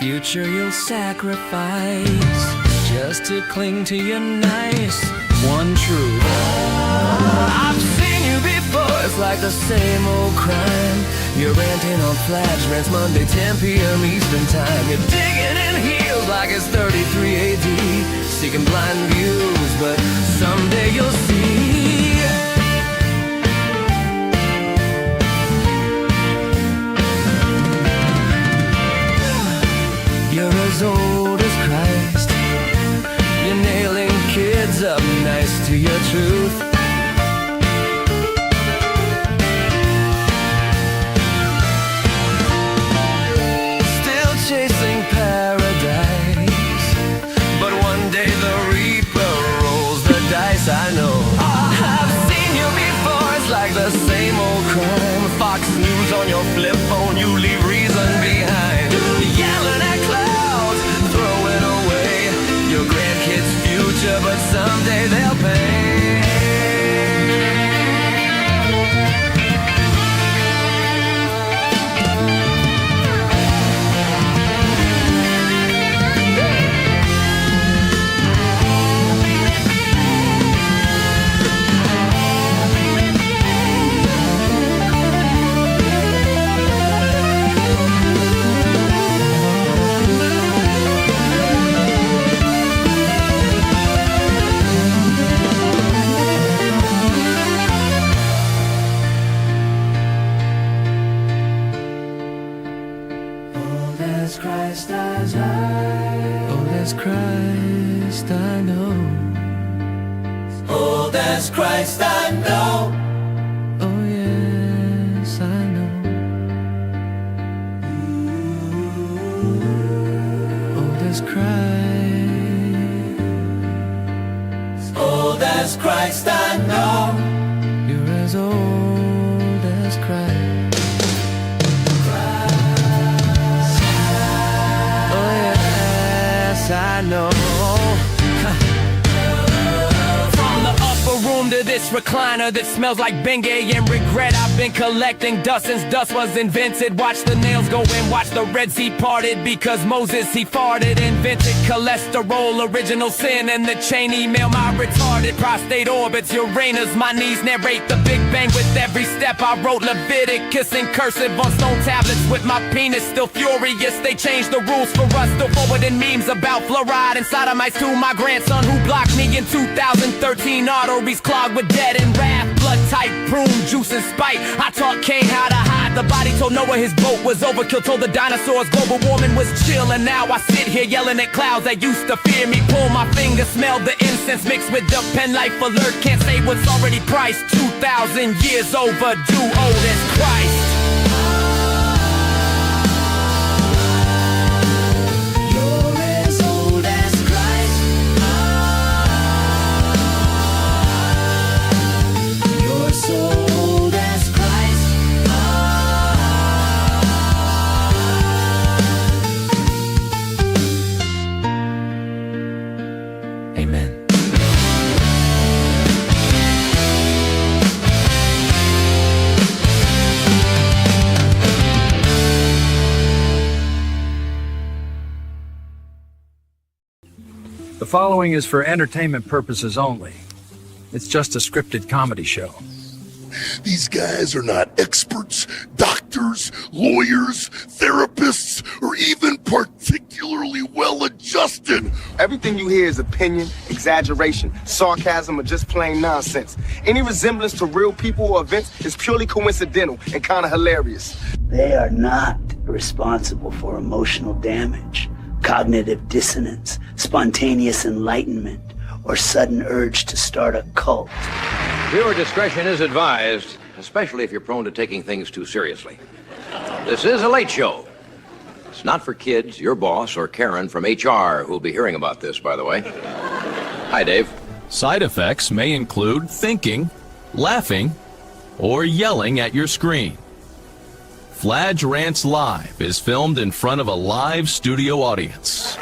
future you'll sacrifice just to cling to your nice one truth. I've seen you before, it's like the same old crime. You're ranting on Fladge Rants Monday 10 p.m. Eastern Time. You're digging in heels like it's 33 AD, seeking blind views, but someday you'll see. You're as old as Christ. You're nailing kids up nice to your truth. Still chasing paradise, but one day the reaper rolls the dice. I know I've seen you before, it's like the same old crime. Fox News on your flip phone, you leave reason behind. Yelling at clouds, throwing away your grandkids' future, but someday they'll pay. Christ as I, old as Christ I know, old as Christ I know, oh yes I know, old as Christ I know, you're as old as Christ. I know. From the upper room to this recliner that smells like Bengay and regret, I've been collecting dust since dust was invented. Watch the nails go in, watch the Red Sea parted, because Moses he farted. Invented cholesterol, original sin, and the chain email my retarded prostate orbits Uranus. My knees narrate the Big Bang with every step. I wrote Leviticus in cursive on stone tablets with my penis still furious. They changed the rules for us, still forwarding memes about fluoride and sodomites to my grandson who blocked me in 2013. Arteries clogged with dead and wrath, blood type, prune juice and spite. I taught Cain how to hide the body, told Noah his boat was overkill, told the dinosaurs global warming was chill. And now I sit here yelling at clouds that used to fear me. Pull my finger, smell the incense mixed with the pen life alert. Can't say what's already priced, 2,000 years overdue, old as Christ. The following is for entertainment purposes only. It's just a scripted comedy show. These guys are not experts, doctors, lawyers, therapists, or even particularly well-adjusted. Everything you hear is opinion, exaggeration, sarcasm, or just plain nonsense. Any resemblance to real people or events is purely coincidental and kind of hilarious. They are not responsible for emotional damage, cognitive dissonance, spontaneous enlightenment, or sudden urge to start a cult. Viewer discretion is advised, especially if you're prone to taking things too seriously. This is a late show. It's not for kids, your boss, or Karen from HR, who'll be hearing about this, by the way. Hi, Dave. Side effects may include thinking, laughing, or yelling at your screen. Fladge Rants Live is filmed in front of a live studio audience.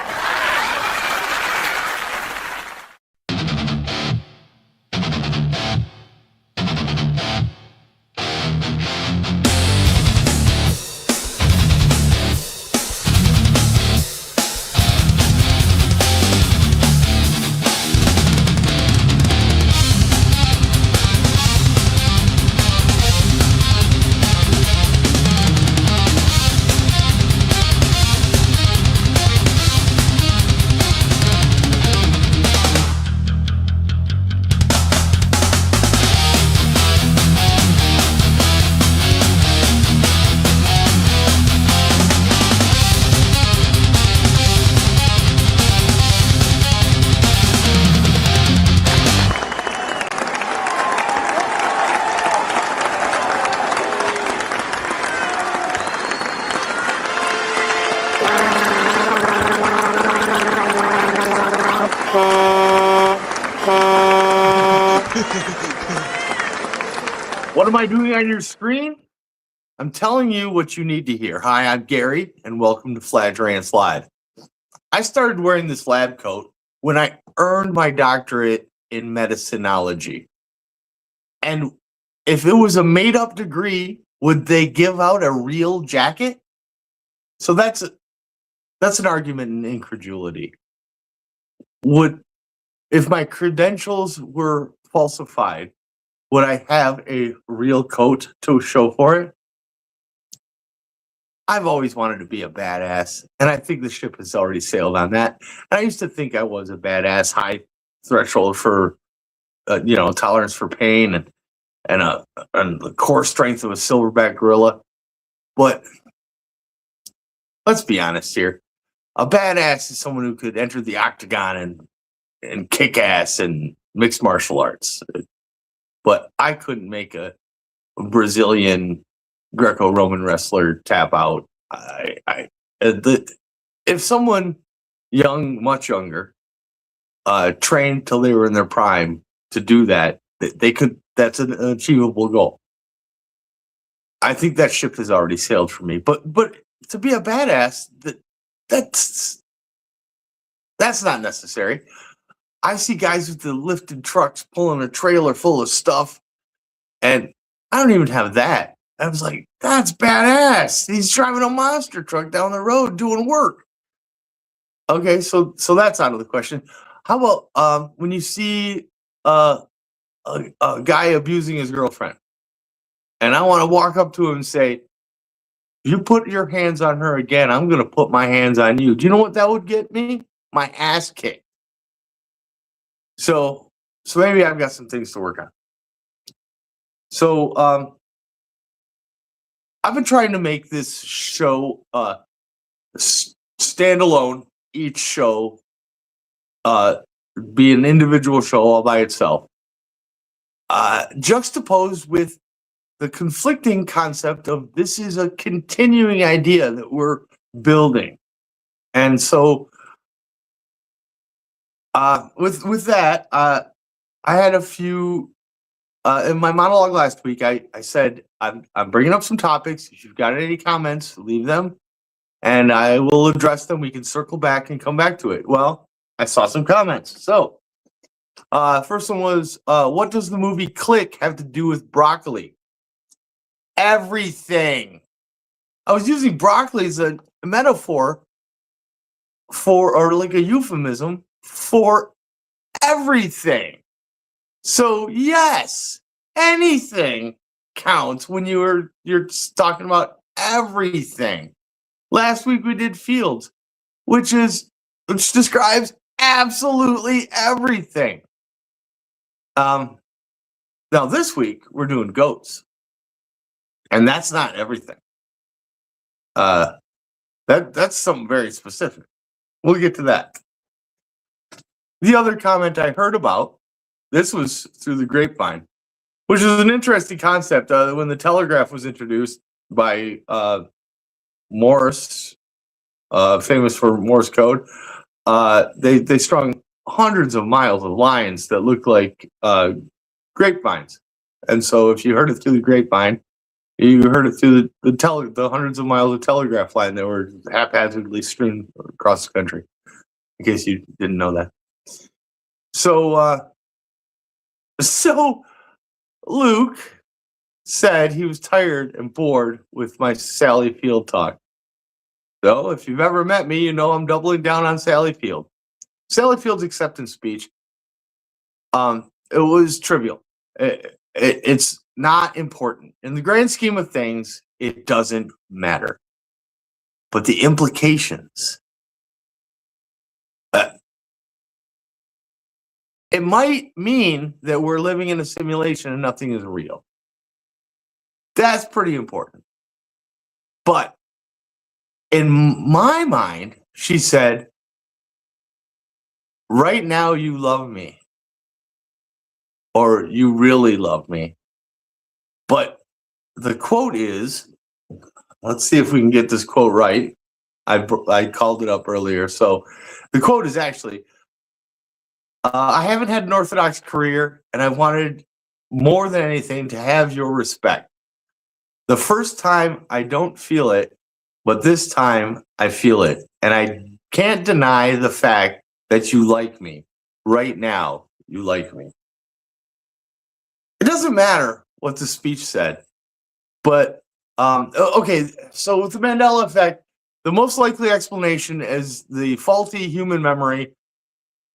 What am I doing on your screen? I'm telling you what you need to hear. Hi, I'm Gary, and welcome to Fladge Rants Live. I started wearing this lab coat when I earned my doctorate in medicinology. And if it was a made-up degree, would they give out a real jacket? So that's an argument in incredulity. If my credentials were falsified, would I have a real coat to show for it? I've always wanted to be a badass, and I think the ship has already sailed on that. And I used to think I was a badass, high threshold for, tolerance for pain and the core strength of a silverback gorilla. But let's be honest here. A badass is someone who could enter the octagon and kick ass and mixed martial arts. But I couldn't make a Brazilian Greco-Roman wrestler tap out. If someone young, much younger, trained till they were in their prime to do that, they could. That's an achievable goal. I think that ship has already sailed for me. But to be a badass, that's not necessary. I see guys with the lifted trucks pulling a trailer full of stuff, and I don't even have that. I was like, that's badass. He's driving a monster truck down the road doing work. Okay, so that's out of the question. How about when you see a guy abusing his girlfriend, and I want to walk up to him and say, you put your hands on her again, I'm going to put my hands on you. Do you know what that would get me? My ass kicked. So maybe I've got some things to work on. So I've been trying to make this show standalone. Each show be an individual show all by itself, juxtaposed with the conflicting concept of this is a continuing idea that we're building. And so with that, I had a few in my monologue last week. I said I'm bringing up some topics. If you've got any comments, leave them, and I will address them. We can circle back and come back to it. Well, I saw some comments. So first one was, what does the movie Click have to do with broccoli? Everything. I was using broccoli as a metaphor or like a euphemism for everything. So yes, anything counts when you're talking about everything. Last week we did fields, which describes absolutely everything. Now this week we're doing goats, and that's not everything. That's something very specific. We'll get to that. The other comment I heard about, this was through the grapevine, which is an interesting concept. When the telegraph was introduced by Morse, famous for Morse code, they strung hundreds of miles of lines that looked like grapevines. And so if you heard it through the grapevine, you heard it through the hundreds of miles of telegraph line that were haphazardly strewn across the country, in case you didn't know that. So Luke said he was tired and bored with my Sally Field talk. So if you've ever met me, you know I'm doubling down on Sally Field. Sally Field's acceptance speech, it was trivial. It's not important. In the grand scheme of things, it doesn't matter. But the implications, it might mean that we're living in a simulation and nothing is real. That's pretty important. But in my mind, she said, right now you love me. Or you really love me. But the quote is, let's see if we can get this quote right. I called it up earlier. So the quote is actually, I haven't had an orthodox career, and I wanted more than anything to have your respect. The first time I don't feel it, but this time I feel it. And I can't deny the fact that you like me. Right now, you like me. It doesn't matter what the speech said. But, okay, so with the Mandela effect, the most likely explanation is the faulty human memory.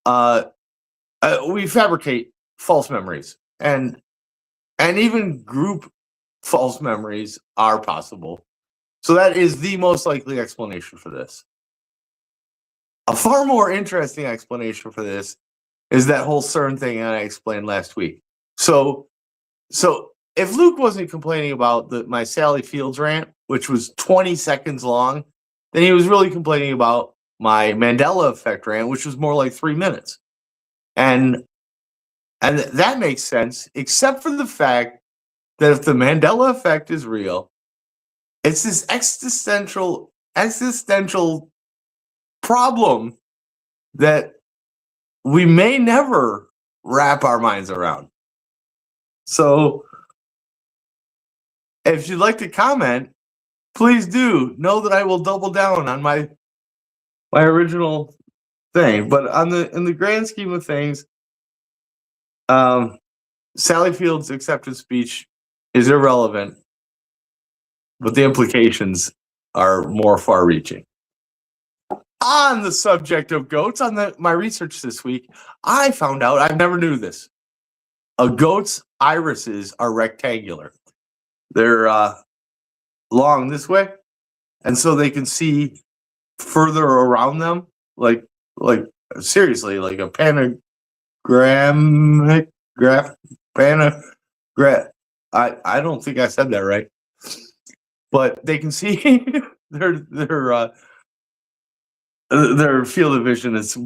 We fabricate false memories. And even group false memories are possible. So that is the most likely explanation for this. A far more interesting explanation for this is that whole CERN thing I explained last week. So if Luke wasn't complaining about my Sally Fields rant, which was 20 seconds long, then he was really complaining about my Mandela effect rant, which was more like 3 minutes. And that makes sense, except for the fact that if the Mandela effect is real, it's this existential problem that we may never wrap our minds around. So if you'd like to comment, please do. Know that I will double down on my original thing. But in the grand scheme of things, Sally Field's acceptance speech is irrelevant, but the implications are more far-reaching. On the subject of goats, my research this week, I found out, I never knew this, a goat's irises are rectangular. They're long this way, and so they can see further around them, like seriously, like a panagraphic panagraph. I don't think I said that right, but they can see their field of vision is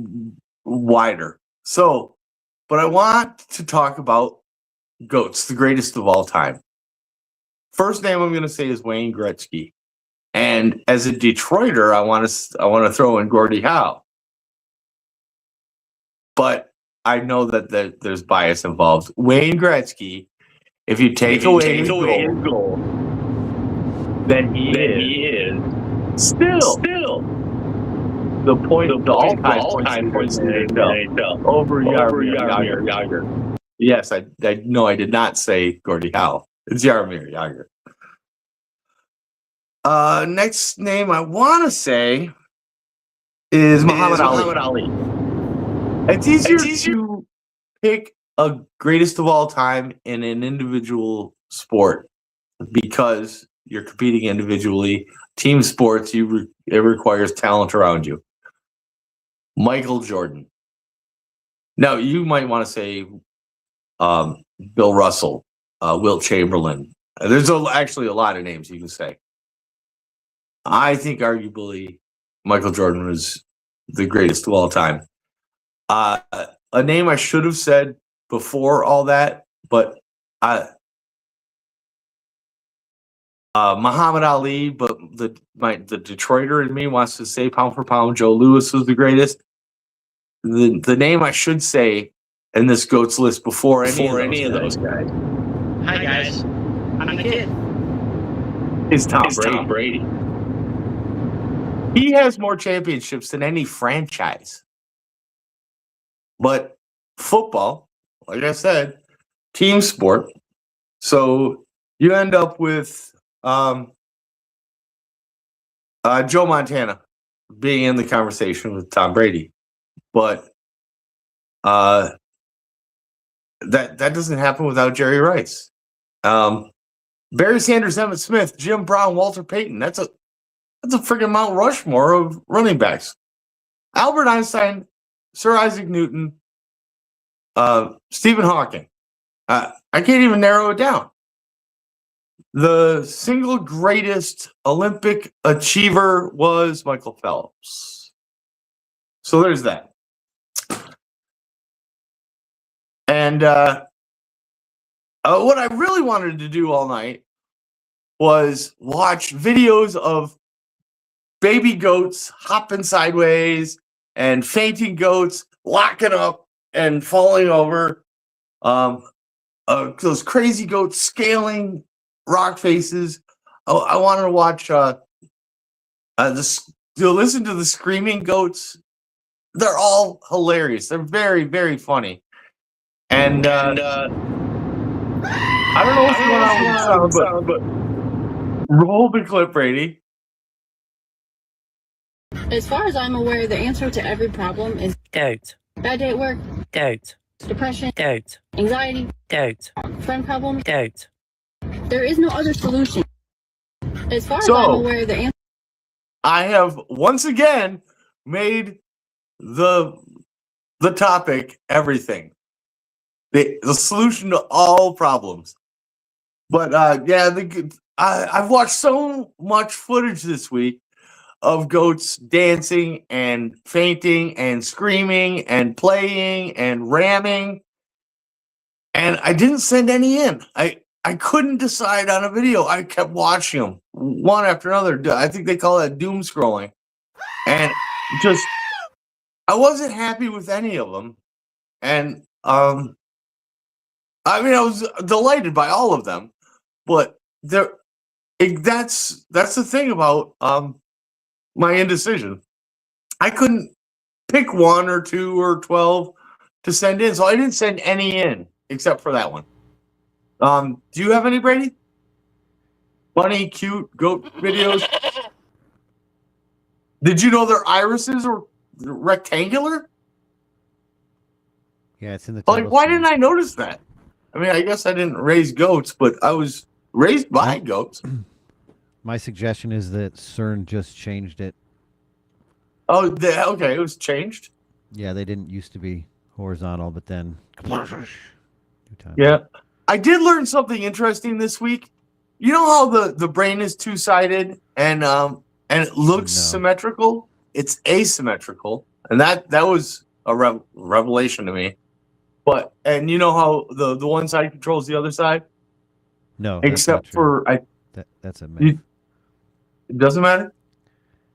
wider. So, but I want to talk about goats, the greatest of all time. First name I'm going to say is Wayne Gretzky, and as a Detroiter, I want to throw in Gordie Howe. But I know that there's bias involved. Wayne Gretzky, if you take away his goal, then he is still the point of all-time points in the NHL over Jaromir. Yes, I know I did not say Gordie Howe. It's Jaromir Jagr. Next name I want to say is Muhammad Ali. It's easier to pick a greatest of all time in an individual sport because you're competing individually. Team sports, it requires talent around you. Michael Jordan. Now, you might want to say Bill Russell, Wilt Chamberlain. There's actually a lot of names you can say. I think arguably Michael Jordan was the greatest of all time. A name I should have said before all that, but Muhammad Ali, but the Detroiter in me wants to say pound for pound Joe Louis was the greatest. The name I should say in this GOATS list before any of those guys. Hi guys, I'm the kid. Is Tom Brady. He has more championships than any franchise. But football, like I said, team sport. So you end up with Joe Montana being in the conversation with Tom Brady. But that doesn't happen without Jerry Rice. Barry Sanders, Emmitt Smith, Jim Brown, Walter Payton. That's a freaking Mount Rushmore of running backs. Albert Einstein, Sir Isaac Newton, Stephen Hawking. I can't even narrow it down. The single greatest Olympic achiever was Michael Phelps. So there's that. And what I really wanted to do all night was watch videos of baby goats hopping sideways and fainting goats locking up and falling over. those crazy goats scaling rock faces. I wanted to watch to listen to the screaming goats. They're all hilarious. They're very, very funny. And I don't know what's going on with the sound, but roll the clip, Brady. As far as I'm aware, the answer to every problem is Goat. bad day at work, Goat. depression, Goat. anxiety, Goat. friend problems. Goat. There is no other solution. As far as So- I'm aware, the answer. I have once again made the topic everything. The solution to all problems. But I've watched so much footage this week of goats dancing and fainting and screaming and playing and ramming. And I didn't send any in. I couldn't decide on a video. I kept watching them one after another. I think they call that doom scrolling. And just, I wasn't happy with any of them. And, I was delighted by all of them. But that's the thing about my indecision. I couldn't pick 1 or 2 or 12 to send in. So I didn't send any in except for that one. Do you have any, Brady? Funny, cute goat videos? Did you know their irises are rectangular? Yeah, it's in the Like, why didn't I notice that? I mean, I guess I didn't raise goats, but I was raised by goats. My suggestion is that CERN just changed it. Oh, okay, it was changed? Yeah, they didn't used to be horizontal, but then... Yeah. I did learn something interesting this week. You know how the brain is two-sided and it looks symmetrical? It's asymmetrical. And that was a revelation to me. And you know how the one side controls the other side? No. Except for that's a myth. It doesn't matter.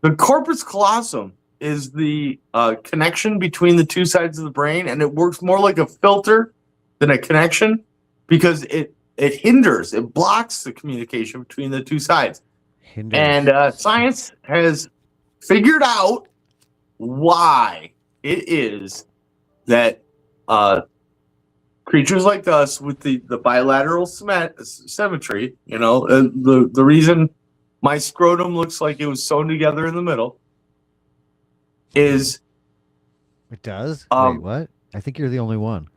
The corpus callosum is the connection between the two sides of the brain, and it works more like a filter than a connection because it hinders, it blocks the communication between the two sides. And science has figured out why it is that creatures like us with the bilateral symmetry, the reason my scrotum looks like it was sewn together in the middle is... It does? Wait, what? I think you're the only one.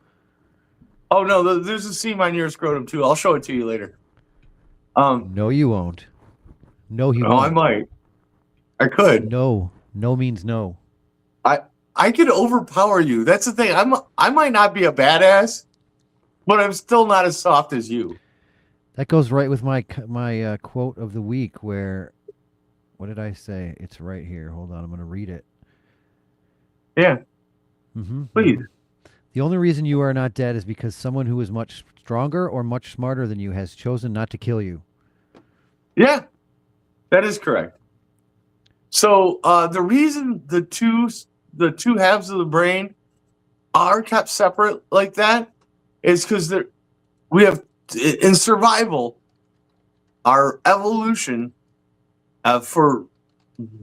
Oh, no, there's a seam on your scrotum, too. I'll show it to you later. No, you won't. No, you won't. I might. I could. No. No means no. I could overpower you. That's the thing. I might not be a badass, but I'm still not as soft as you. That goes right with my quote of the week where... What did I say? It's right here. Hold on. I'm going to read it. Yeah. Mm-hmm. Please. The only reason you are not dead is because someone who is much stronger or much smarter than you has chosen not to kill you. Yeah, that is correct. So the reason the two halves of the brain are kept separate like that is because we have, in survival, our evolution for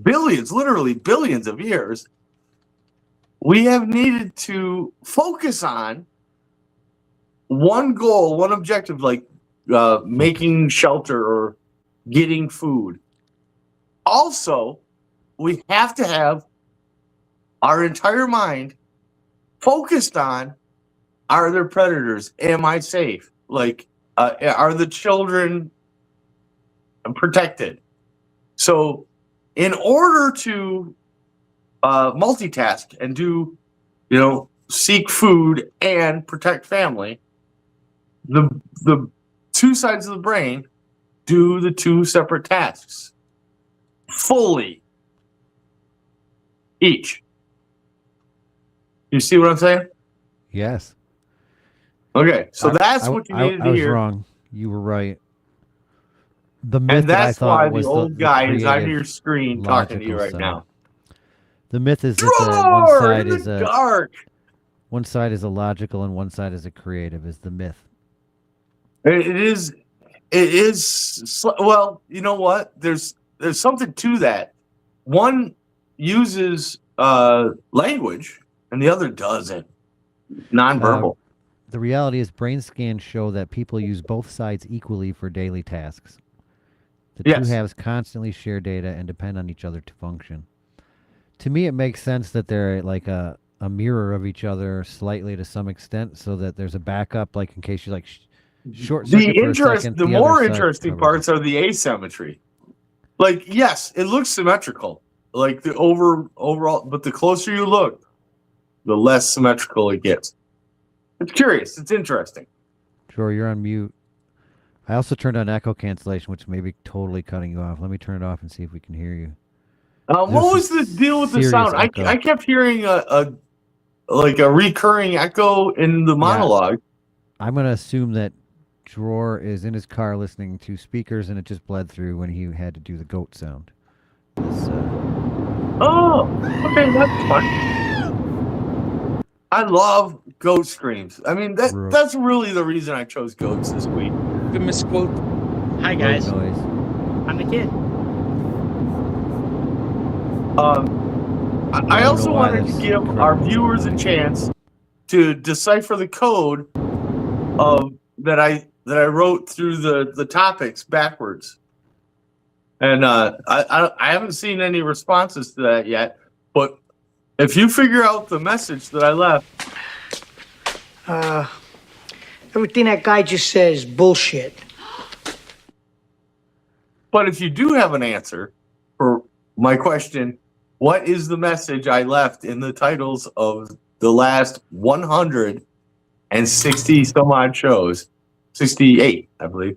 billions, literally billions of years, we have needed to focus on one goal, one objective, like making shelter or getting food. Also, we have to have our entire mind focused on, are there predators? Am I safe? Like, are the children protected? So in order to multitask and do, seek food and protect family, the two sides of the brain do the two separate tasks fully each. You see what I'm saying? Yes. Okay, so that's what you needed to hear. I was hear. wrong. You were right. The myth And that's that I thought why was the old guy is on creative, your screen talking to you right logical now. The myth is that one side is a logical and one side is a creative, is the myth. It is. It is. Well, you know what? There's something to that. One uses language, and the other doesn't. Nonverbal. The reality is, brain scans show that people use both sides equally for daily tasks. The two Yes. halves constantly share data and depend on each other to function. To me, it makes sense that they're like a mirror of each other slightly to some extent, so that there's a backup, like in case you like short circuit for a second. The other more side interesting covers parts it. are the asymmetry. Like, yes, it looks symmetrical, like the overall, but the closer you look, the less symmetrical it gets. It's curious. It's interesting. Sure, you're on mute. I also turned on echo cancellation, which may be totally cutting you off. Let me turn it off and see if we can hear you. What was the deal with the serious sound? echo. I kept hearing a recurring echo in the monologue. I'm going to assume that Drawer is in his car listening to speakers, and it just bled through when he had to do the goat sound. Oh, okay, that's fine. I love goat screams. I mean, that's really the reason I chose goats this week. The misquote. Hi guys, Noise. I'm the kid. I also wanted to give our viewers a chance to decipher the code that I wrote through the topics backwards. And I haven't seen any responses to that yet. But if you figure out the message that I left, Everything that guy just says is bullshit. but if you do have an answer for my question, what is the message I left in the titles of the last 160 some odd shows, 68, I believe.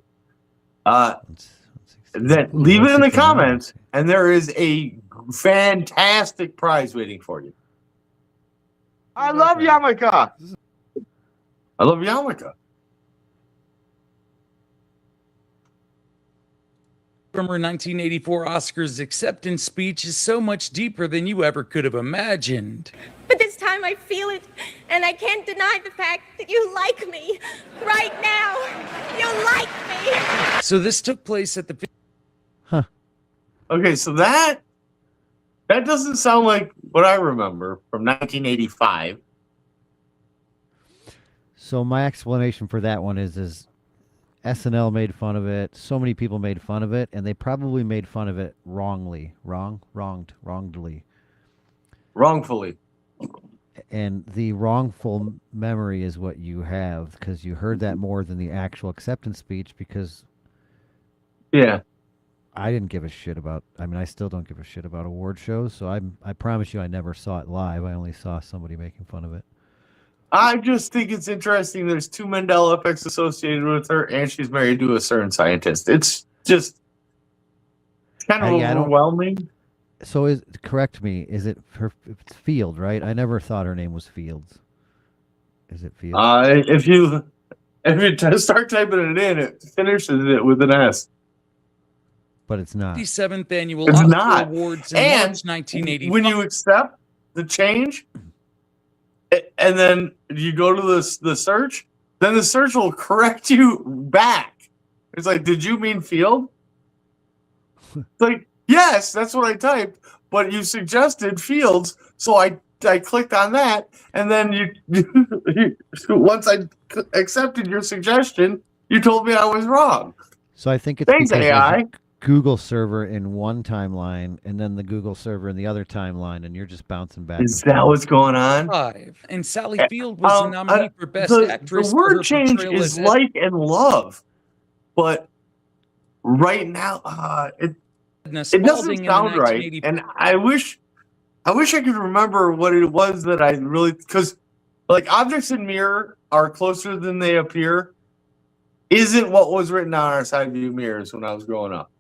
Then leave it in the comments, and there is a fantastic prize waiting for you. I love Yamaka. I love Yamaka. From her 1984 Oscars acceptance speech is so much deeper than you ever could have imagined. But this time I feel it, and I can't deny the fact that you like me. Right now, you like me. So this took place at the... Okay, so that doesn't sound like what I remember from 1985. So my explanation for that one is SNL made fun of it. So many people made fun of it, and they probably made fun of it wrongly. Wrongfully. And the wrongful memory is what you have, because you heard that more than the actual acceptance speech, because I didn't give a shit about, I still don't give a shit about award shows, so I promise you I never saw it live. I only saw somebody making fun of it. I just think it's interesting. There's 2 Mandela effects associated with her, and she's married to a CERN scientist. It's just kind of overwhelming. So correct me, is it it's Field, right? I never thought her name was Fields. Is it Fields? If you start typing it in, it finishes it with an S. But it's not. 57th Annual It's Oscar not. Awards in And March 1985. when you accept the change, and then you go to the search, then the search will correct you back. It's like, did you mean Field? It's like, yes, that's what I typed, but you suggested Fields, so I clicked on that, and then you once I accepted your suggestion, you told me I was wrong. So I think it's Thanks, because AI. there's a Google server in one timeline and then the Google server in the other timeline, and you're just bouncing back. Is that what's going on? And Sally Field was the nominee for Best Actress. The for her word change portrayal is as like and love, but right now it doesn't sound right. And I wish I could remember what it was that I really, because like objects in mirror are closer than they appear isn't what was written on our side view mirrors when I was growing up.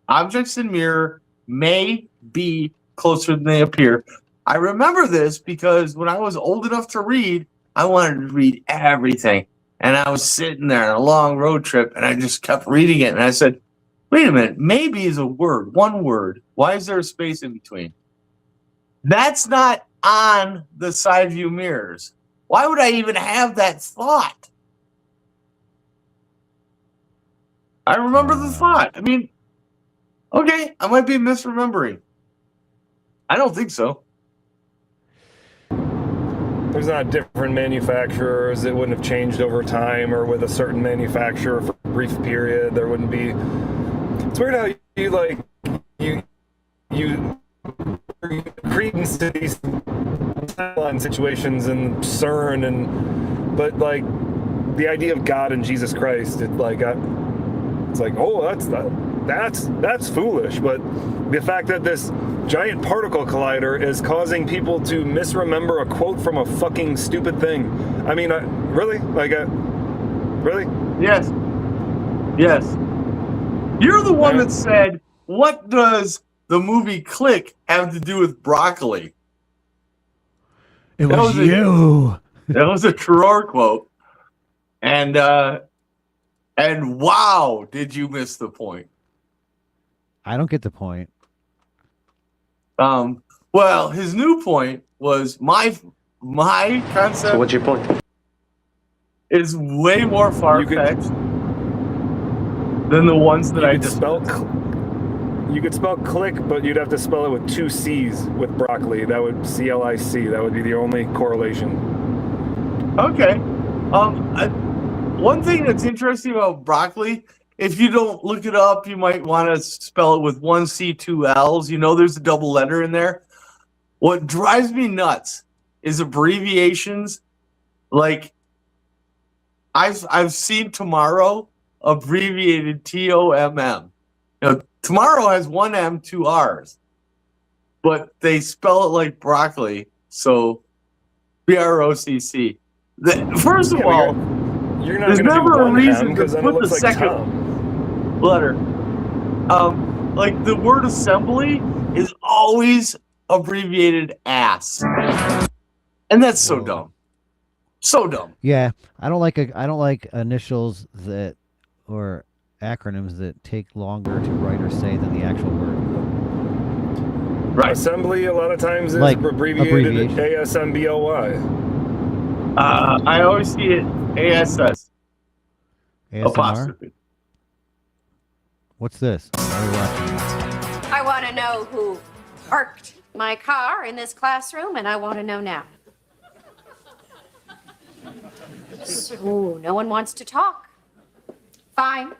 Objects in mirror may be closer than they appear. I remember this because when I was old enough to read, I wanted to read everything. And I was sitting there on a long road trip, and I just kept reading it. And I said, wait a minute, maybe is a word, one word. Why is there a space in between? That's not on the side view mirrors. Why would I even have that thought? I remember the thought. I mean, okay, I might be misremembering. I don't think so. There's not different manufacturers. It wouldn't have changed over time, or with a certain manufacturer for a brief period. There wouldn't be. It's weird how you credence to these timeline situations and CERN but like the idea of God and Jesus Christ, it's like that's foolish. But the fact that this giant particle collider is causing people to misremember a quote from a fucking stupid thing. I mean, really? Really? Yes. You're the one that said, what does the movie Click have to do with broccoli? It was you. That was a Carror quote. And wow, did you miss the point? I don't get the point. Well, his new point was my concept. So what's your point? Is way more far-fetched than the ones that I just spelled. You could spell click, but you'd have to spell it with 2 C's with broccoli. That would CLIC. That would be the only correlation. Okay. One thing that's interesting about broccoli, if you don't look it up, you might want to spell it with 1 C, 2 L's. You know, there's a double letter in there. What drives me nuts is abbreviations. Like, I've seen tomorrow abbreviated TOMM. Now, tomorrow has 1 M, 2 R's, but they spell it like broccoli, so BROCC. First of all, you're not there's never a reason to then put it the looks like second Tom. letter. Like the word assembly is always abbreviated ass, and that's so dumb. So dumb. Yeah, I don't like initials that or acronyms that take longer to write or say than the actual word. Right. Assembly a lot of times is Like abbreviated ASMBLY. I always see it ASS. ASMR? Apostrophe. What's this? I want to know who parked my car in this classroom, and I want to know now. So, no one wants to talk. Fine.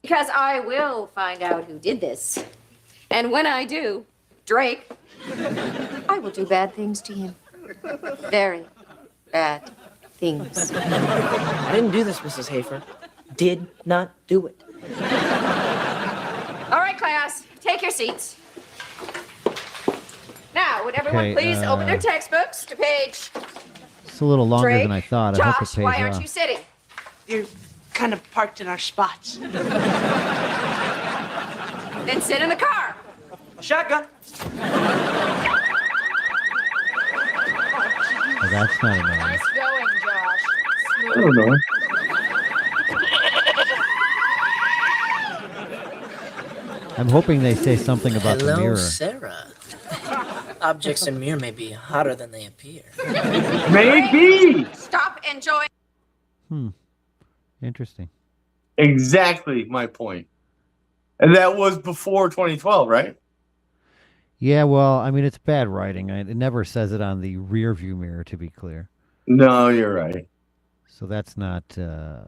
Because I will find out who did this. And when I do, Drake, I will do bad things to him. Very bad things. I didn't do this, Mrs. Hafer. Did not do it. All right, class, take your seats. Now, would everyone please open their textbooks to page... It's a little longer Drake, than I thought. I Josh, hope it pays why aren't off. you sitting? You're kind of parked in our spots. Then sit in the car. Shotgun. Oh, that's not annoying. Nice going, Josh. I don't know. I'm hoping they say something about the mirror. Sarah. Objects in mirror may be hotter than they appear. Maybe. Stop enjoying. Interesting. Exactly my point. And that was before 2012, right? Yeah, well, I mean, it's bad writing. It never says it on the rear view mirror, to be clear. No, you're right. So that's not. Yeah,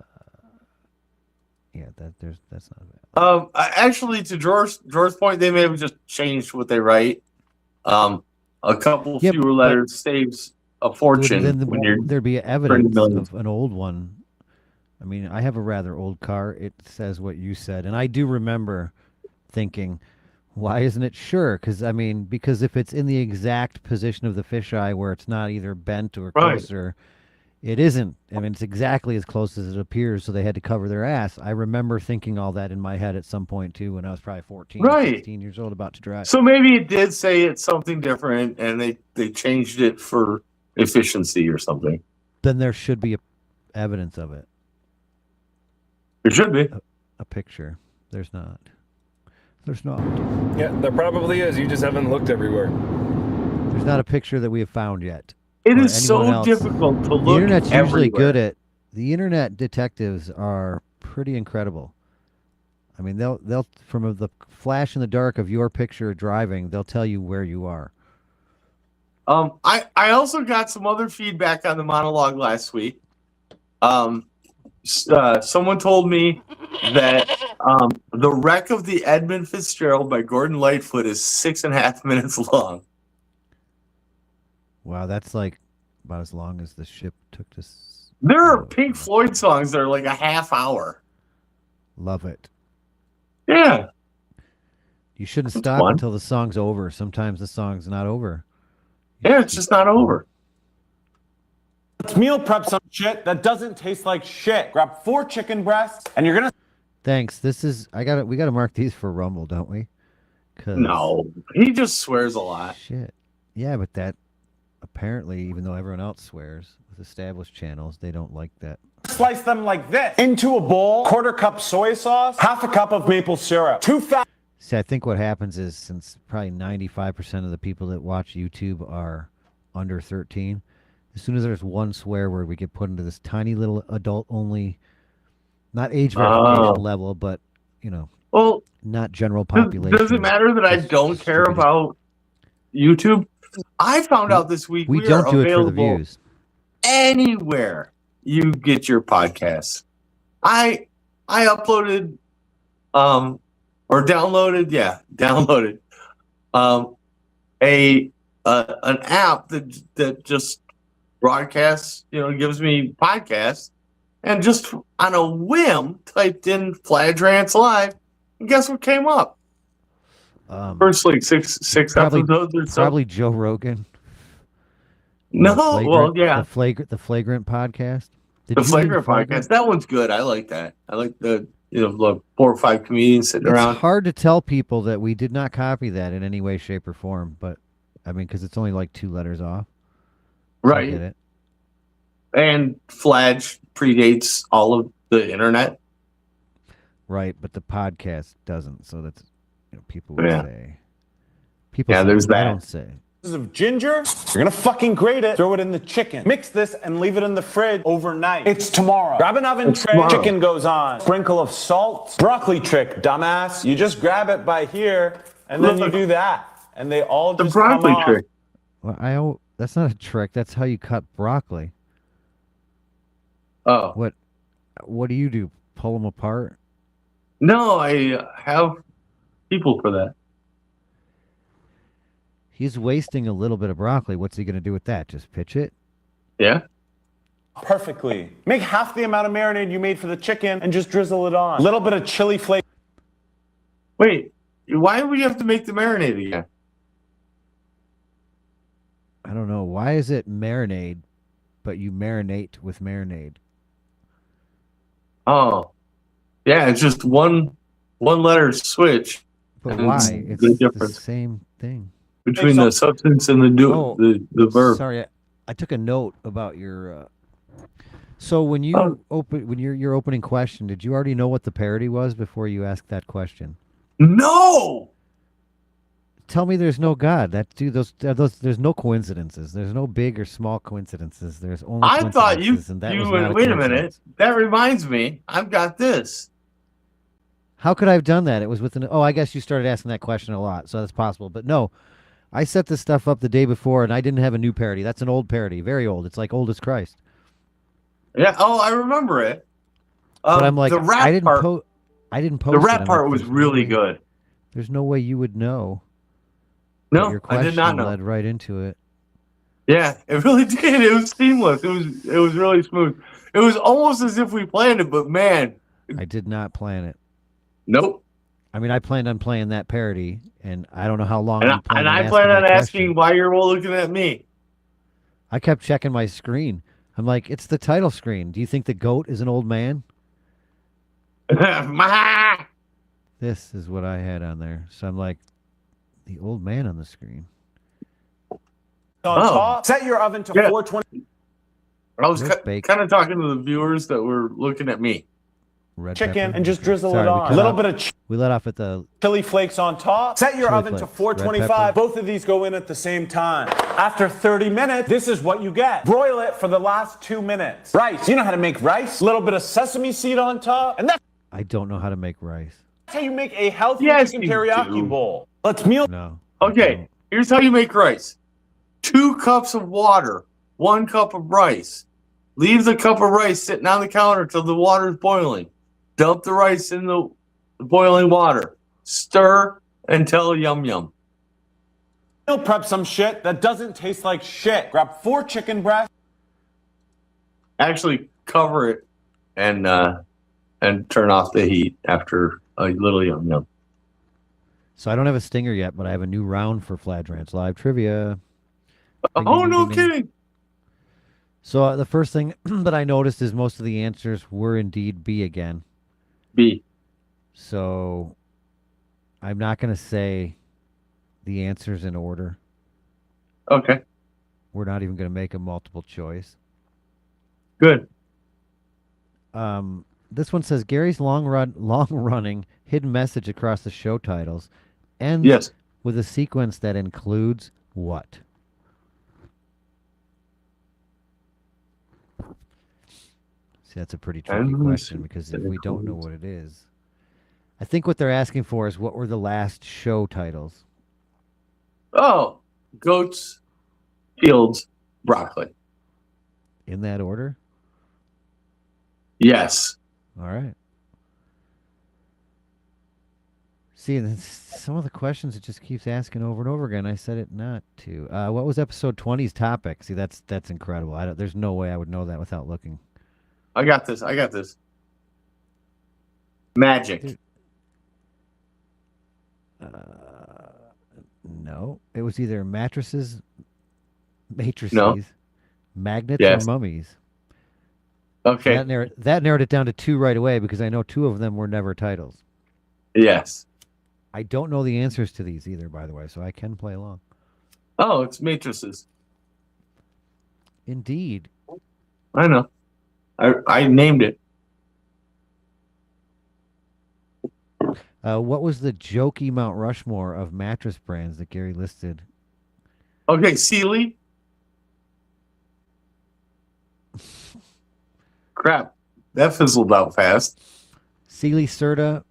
that's not bad. Actually, to George's point, they may have just changed what they write. A couple fewer letters saves a fortune when there'd be evidence of an old one. I mean, I have a rather old car. It says what you said, and I do remember thinking, "Why isn't it sure?" Because if it's in the exact position of the fisheye where it's not either bent or closer, it isn't. I mean, it's exactly as close as it appears. So they had to cover their ass. I remember thinking all that in my head at some point too, when I was probably 14, 16 years old, about to drive. So maybe it did say it's something different, and they changed it for efficiency or something. Then there should be evidence of it. There should be a picture. There's not. There's not. Yeah, there probably is. You just haven't looked everywhere. There's not a picture that we have found yet. It is so difficult to look. The internet's usually everywhere. good at. The internet detectives are pretty incredible. I mean, they'll from the flash in the dark of your picture driving, they'll tell you where you are. I also got some other feedback on the monologue last week. Someone told me that the wreck of the Edmund Fitzgerald by Gordon Lightfoot is 6.5 minutes long. Wow, that's like about as long as the ship took to. There are Pink Floyd songs that are like a half hour. Love it. Yeah. You shouldn't stop until the song's over. Sometimes the song's not over. Yeah, it's just not over. Let's meal prep some shit that doesn't taste like shit. Grab 4 chicken breasts, and you're gonna. Thanks. This is we got to mark these for Rumble, don't we? No, he just swears a lot. Shit. Yeah, but that apparently, even though everyone else swears with established channels, they don't like that. Slice them like this into a bowl. 1/4 cup soy sauce, 1/2 cup of maple syrup, 2 fat. See, I think what happens is, since probably 95% of the people that watch YouTube are under 13, as soon as there's one swear word, we get put into this tiny little adult-only, not age verification level, but, well, not general population. Does it matter that I don't care about YouTube? I found out this week we don't do it for the views. Anywhere you get your podcasts. I uploaded or downloaded an app that just broadcasts, gives me podcasts, and just on a whim typed in Fladge Rants Live, and guess what came up? First like six episodes or so. Probably Joe Rogan. No, the Flagrant podcast. The Flagrant podcast. That one's good. I like that. I like the 4 or 5 comedians sitting around. It's hard to tell people that we did not copy that in any way, shape, or form, but I mean, because it's only like 2 letters off. Right. I get it. And Fladge predates all of the internet. Right, but the podcast doesn't. So that's people would say. People say, there's that. I don't say. Of ginger, you're gonna fucking grate it, throw it in the chicken, mix this and leave it in the fridge overnight. It's tomorrow. Grab an oven tray, chicken goes on, sprinkle of salt, broccoli trick, dumbass. You just grab it by here and then you do that, and they all just broccoli come off. trick. Well, that's not a trick. That's how you cut broccoli. Oh, what do you do? Pull them apart? No, I have people for that. He's wasting a little bit of broccoli. What's he going to do with that? Just pitch it? Yeah. Perfectly. Make half the amount of marinade you made for the chicken and just drizzle it on. A little bit of chili flake. Wait, why do we have to make the marinade again? I don't know. Why is it marinade, but you marinate with marinade? Oh, yeah, it's just one letter switch. But why? It's the same thing. Between the substance and the verb. Sorry, I took a note about your. So when you your opening question, did you already know what the parody was before you asked that question? No. Tell me, there's no God. There's no coincidences. There's no big or small coincidences. There's only. I thought you went. Wait a minute. That reminds me. I've got this. How could I have done that? It was within. Oh, I guess you started asking that question a lot, so that's possible. But no. I set this stuff up the day before, and I didn't have a new parody. That's an old parody, very old. It's like old as Christ. Yeah. Oh, I remember it. But I'm like, the rap I didn't part. Post. The rap part was really good. There's no way you would know. No, your I did not question know. led right into it. Yeah, it really did. It was seamless. It was really smooth. It was almost as if we planned it, but man, I did not plan it. Nope. I mean, I planned on playing that parody, and I don't know how long. And I plan on asking why you're looking at me. I kept checking my screen. I'm like, it's the title screen. Do you think the goat is an old man? This is what I had on there. So I'm like, the old man on the screen. On top, set your oven to 420. I was kind of talking to the viewers that were looking at me. Red chicken pepper. and just drizzle it on. A little bit of we let off at the chili flakes on top. Set your chili oven to flakes. 425. Both of these go in at the same time. After 30 minutes, this is what you get. Broil it for the last 2 minutes. Rice. You know how to make rice? A little bit of sesame seed on top. And that's I don't know how to make rice. how you make a healthy Yes, chicken you teriyaki do. bowl. Let's meal. No. Okay, here's how you make rice. 2 cups of water, 1 cup of rice. Leave the cup of rice sitting on the counter till the water's boiling. Dump the rice in the boiling water. Stir until yum yum. Meal prep some shit that doesn't taste like shit. Grab 4 chicken breasts. Actually, cover it and turn off the heat after a little yum yum. So I don't have a stinger yet, but I have a new round for Fladge Rants Live Trivia. Ding, Oh, ding, no ding, ding. kidding. So the first thing that I noticed is most of the answers were indeed B again. B. So I'm not going to say the answers in order. Okay. We're not even going to make a multiple choice. Good. This one says Gary's long-running hidden message across the show titles ends Yes. with a sequence that includes what? See, that's a pretty tricky question because if we don't know what it is, I think what they're asking for is what were the last show titles? Oh, goats, fields, broccoli. In that order? Yes. All right. See, some of the questions it just keeps asking over and over again. I said it not to. What was episode 20's topic? See, that's incredible. There's no way I would know that without looking. I got this. Magic. No. It was either matrices, matrices, No. magnets, Yes. or mummies. Okay. That narrowed it down to 2 right away because I know 2 of them were never titles. Yes. I don't know the answers to these either, by the way, so I can play along. Oh, it's matrices. Indeed. I know. I named it. What was the jokey Mount Rushmore of mattress brands that Gary listed? Okay, Sealy. Crap. That fizzled out fast. Sealy, Serta,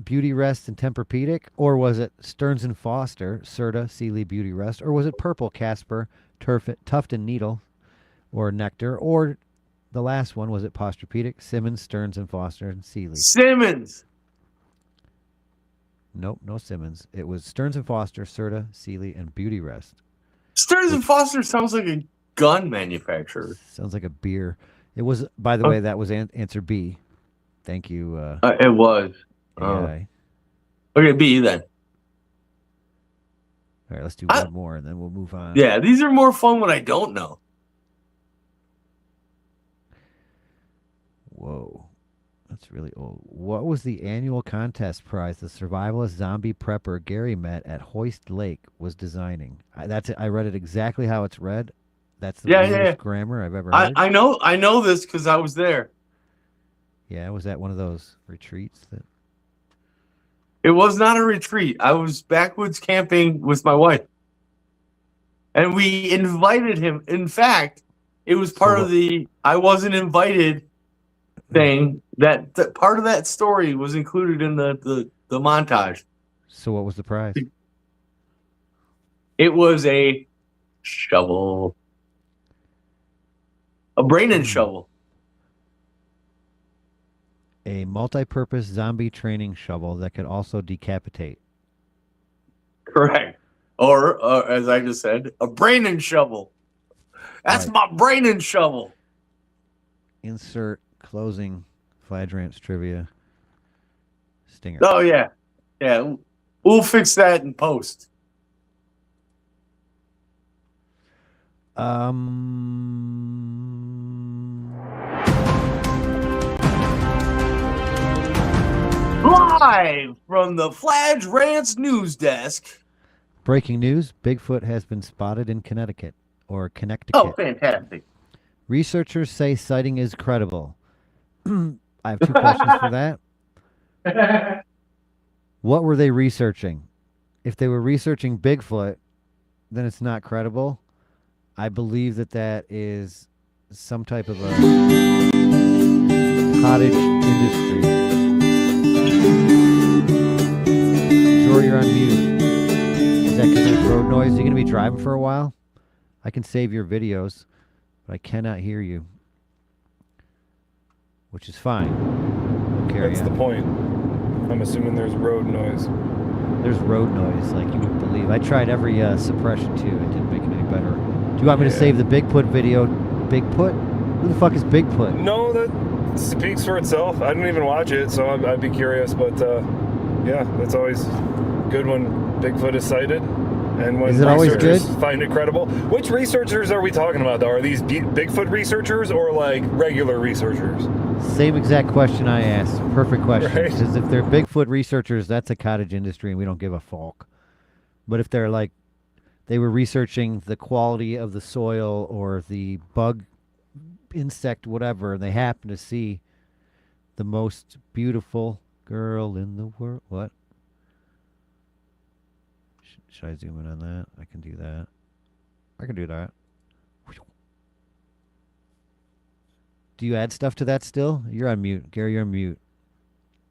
Beauty Rest, and Tempur-Pedic? Or was it Stearns & Foster, Serta, Sealy, Beauty Rest? Or was it Purple, Casper, Tuft & Needle, or Nectar? Or the last one, was it Posturepedic, Simmons, Stearns & Foster, and Sealy? Simmons. Nope, no Simmons. It was Stearns & Foster, Serta, Sealy, and Beauty Rest. Stearns & Foster sounds like a gun manufacturer. Sounds like a beer. It was, by the way, that was answer B. Thank you. It was. AI. Okay, B then. All right, let's do one more and then we'll move on. Yeah, these are more fun when I don't know. Whoa. That's really old. What was the annual contest prize the survivalist zombie prepper Gary met at Hoist Lake was designing? I read it exactly how it's read. That's the weirdest grammar I've ever heard. I know this because I was there. Yeah, was that one of those retreats that? It was not a retreat. I was backwoods camping with my wife. And we invited him. In fact, it was part of the I wasn't invited thing. That part of that story was included in the montage. So what was the prize? It was a shovel. A brain and shovel. A multi-purpose zombie training shovel that could also decapitate. Correct. Or, as I just said, a brain and shovel. That's my brain and shovel. Insert closing Fladge Rants trivia stinger. Oh, yeah. Yeah. We'll fix that in post. Live from the Fladge Rants news desk. Breaking news, Bigfoot has been spotted in Connecticut, or Connecticut. Oh, fantastic. Researchers say sighting is credible. I have 2 questions for that. What were they researching? If they were researching Bigfoot, then it's not credible. I believe that is some type of a cottage industry. on mute. Is that because there's road noise? You're going to be driving for a while? I can save your videos, but I cannot hear you. Which is fine. That's the point. I'm assuming there's road noise. There's road noise, like you wouldn't believe. I tried every suppression too. It didn't make it any better. Do you want me to save the Bigfoot video? Bigfoot? Who the fuck is Bigfoot? No, that speaks for itself. I didn't even watch it, so I'd be curious. But yeah, it's always good when Bigfoot is cited. And when researchers find it credible. Which researchers are we talking about, though? Are these Bigfoot researchers or, like, regular researchers? Same exact question I asked. Perfect question. Right. Because if they're Bigfoot researchers, that's a cottage industry, and we don't give a fuck. But if they're, like, they were researching the quality of the soil or the bug, insect, whatever, and they happen to see the most beautiful girl in the world. What? Should I zoom in on that? I can do that. I can do that. Do you add stuff to that still? You're on mute. Gary, you're on mute.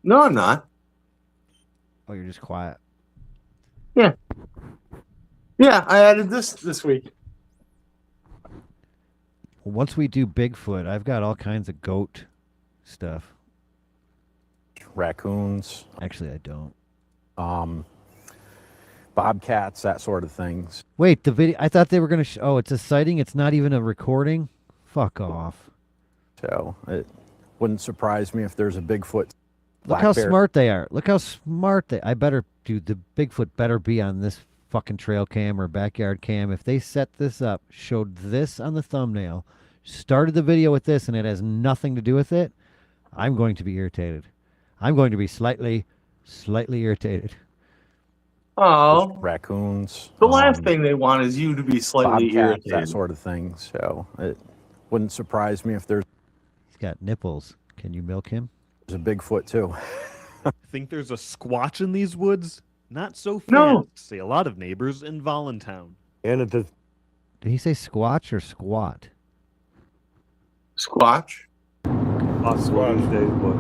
No, I'm not. Oh, you're just quiet. Yeah. Yeah, I added this week. Well, once we do Bigfoot, I've got all kinds of goat stuff. Raccoons. Actually, I don't. Bobcats, that sort of things. Wait, the video. I thought they were going to. Oh, it's a sighting. It's not even a recording. Fuck off. So it wouldn't surprise me if there's a Bigfoot. Look how smart they are. Look how smart they. I better, dude. The Bigfoot better be on this fucking trail cam or backyard cam. If they set this up, showed this on the thumbnail, started the video with this, and it has nothing to do with it, I'm going to be irritated. I'm going to be slightly irritated. Oh, raccoons. The last thing they want is you to be slightly Bobcats, irritated. that sort of thing. So it wouldn't surprise me if there's. He's got nipples. Can you milk him? There's a Bigfoot too. Think there's a squatch in these woods? Not so fast, No. say a lot of neighbors in Voluntown. And it does. Did he say squatch or squat? Squatch? Possible these days, but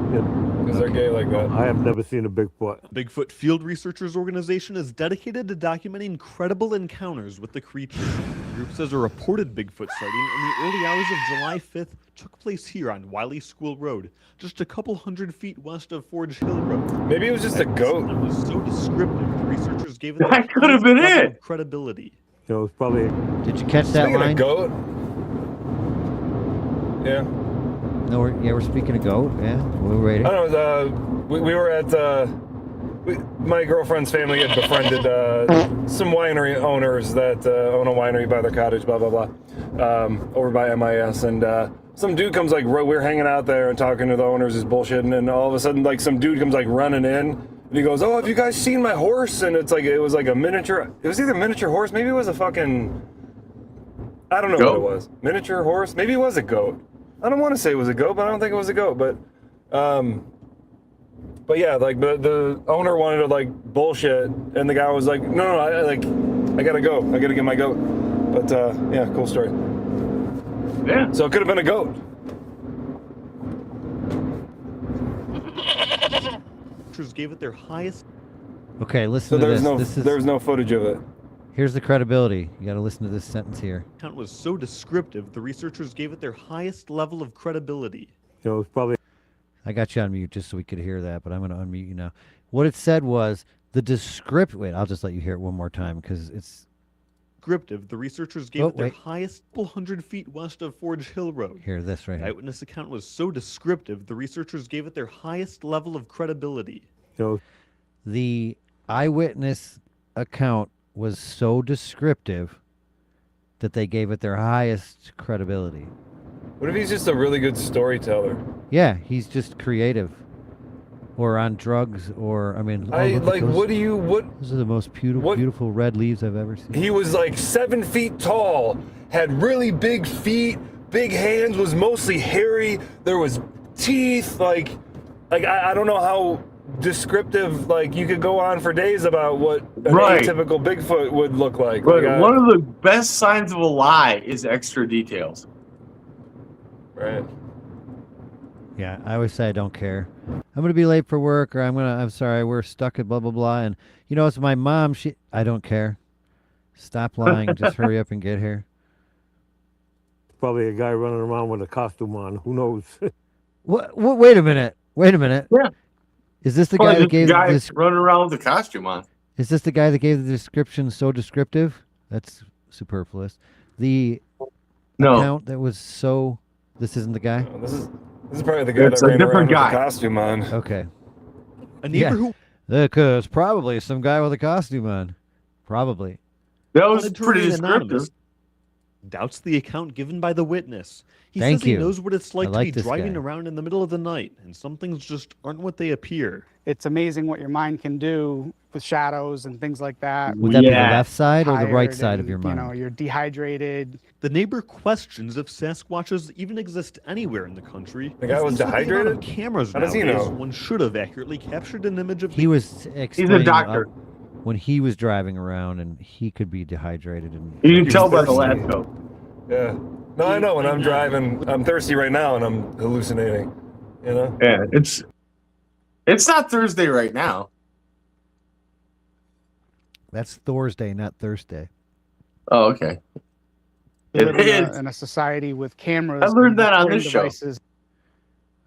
Because they're gay like that. I have never seen a Bigfoot. Bigfoot Field Researchers Organization is dedicated to documenting credible encounters with the creature. The group says a reported Bigfoot sighting in the early hours of July 5th took place here on Wiley School Road, just a couple hundred feet west of Forge Hill Road. Maybe it was just a goat. It was so descriptive, the researchers gave it That could have been level it. of credibility. So it's probably. Did you catch that Speaking line? of goat. Yeah. No, we're speaking of goat. Yeah, we're waiting. I don't know. We were at my girlfriend's family had befriended some winery owners that own a winery by their cottage, blah blah blah, over by MIS, and some dude comes like we're hanging out there and talking to the owners is bullshit, and then all of a sudden like some dude comes like running in, and he goes, "Oh, have you guys seen my horse?" And it was like a miniature. It was either miniature horse, maybe it was a fucking. I don't know Goat? what it was. Miniature horse, maybe it was a goat. I don't want to say it was a goat, but I don't think it was a goat. But yeah, like the owner wanted to like bullshit, and the guy was like, "No, I gotta go. I gotta get my goat." But yeah, cool story. Yeah. So it could have been a goat. Researchers gave it their highest. Okay, listen So to there's this. no there's no footage of it. Here's the credibility. You got to listen to this sentence here. Account was so descriptive, the researchers gave it their highest level of credibility. So it's probably. I got you on mute just so we could hear that, but I'm going to unmute you now. What it said was the Wait, I'll just let you hear it one more time because it's Descriptive, the researchers gave it their highest 100 feet west of Forge Hill Road. Hear this right The here. eyewitness account was so descriptive, the researchers gave it their highest level of credibility. So The eyewitness account was so descriptive that they gave it their highest credibility. What if he's just a really good storyteller? Yeah, he's just creative. Or on drugs, or, I mean... look at those. Those are the most beautiful red leaves I've ever seen. He was like 7 feet tall, had really big feet, big hands, was mostly hairy. There was teeth, like I don't know how descriptive, like you could go on for days about what an atypical Bigfoot would look like. But one of the best signs of a lie is extra details. Right. Yeah, I always say I don't care. I'm gonna be late for work, or I'm sorry, we're stuck at blah blah blah. And it's my mom. I don't care. Stop lying. Just hurry up and get here. Probably a guy running around with a costume on. Who knows? What? Wait a minute. Wait a minute. Yeah. Is this the Well, guy that just gave the guy this? running around with a costume on. Is this the guy that gave the description so descriptive? That's superfluous. The account that was so. This isn't the guy. This is probably the guy It's that a ran different around guy. with the costume on. Okay. A neighbor who It's probably some guy with a costume on. Probably. That was wanted to pretty remain descriptive. anonymous doubts the account given by the witness. He Thank says he you. knows what it's I like to like be this driving guy. around in the middle of the night, and some things just aren't what they appear. It's amazing what your mind can do with shadows and things like that. Would that be the left side or the right Tired side of and, your mind? you're dehydrated. The neighbor questions if Sasquatches even exist anywhere in the country. The guy As was these are the amount of dehydrated? Cameras How does he nowadays, know? One should have accurately captured an image of He was He's a doctor. when he was driving around, and he could be dehydrated. And You can tell by the lab coat. Yeah. No, I know when I'm driving, I'm thirsty right now and I'm hallucinating. Yeah, it's not Thursday right now. That's Thursday, not Thursday. Oh, okay. We It live is. in a society with cameras. I learned and that on recording this show. devices.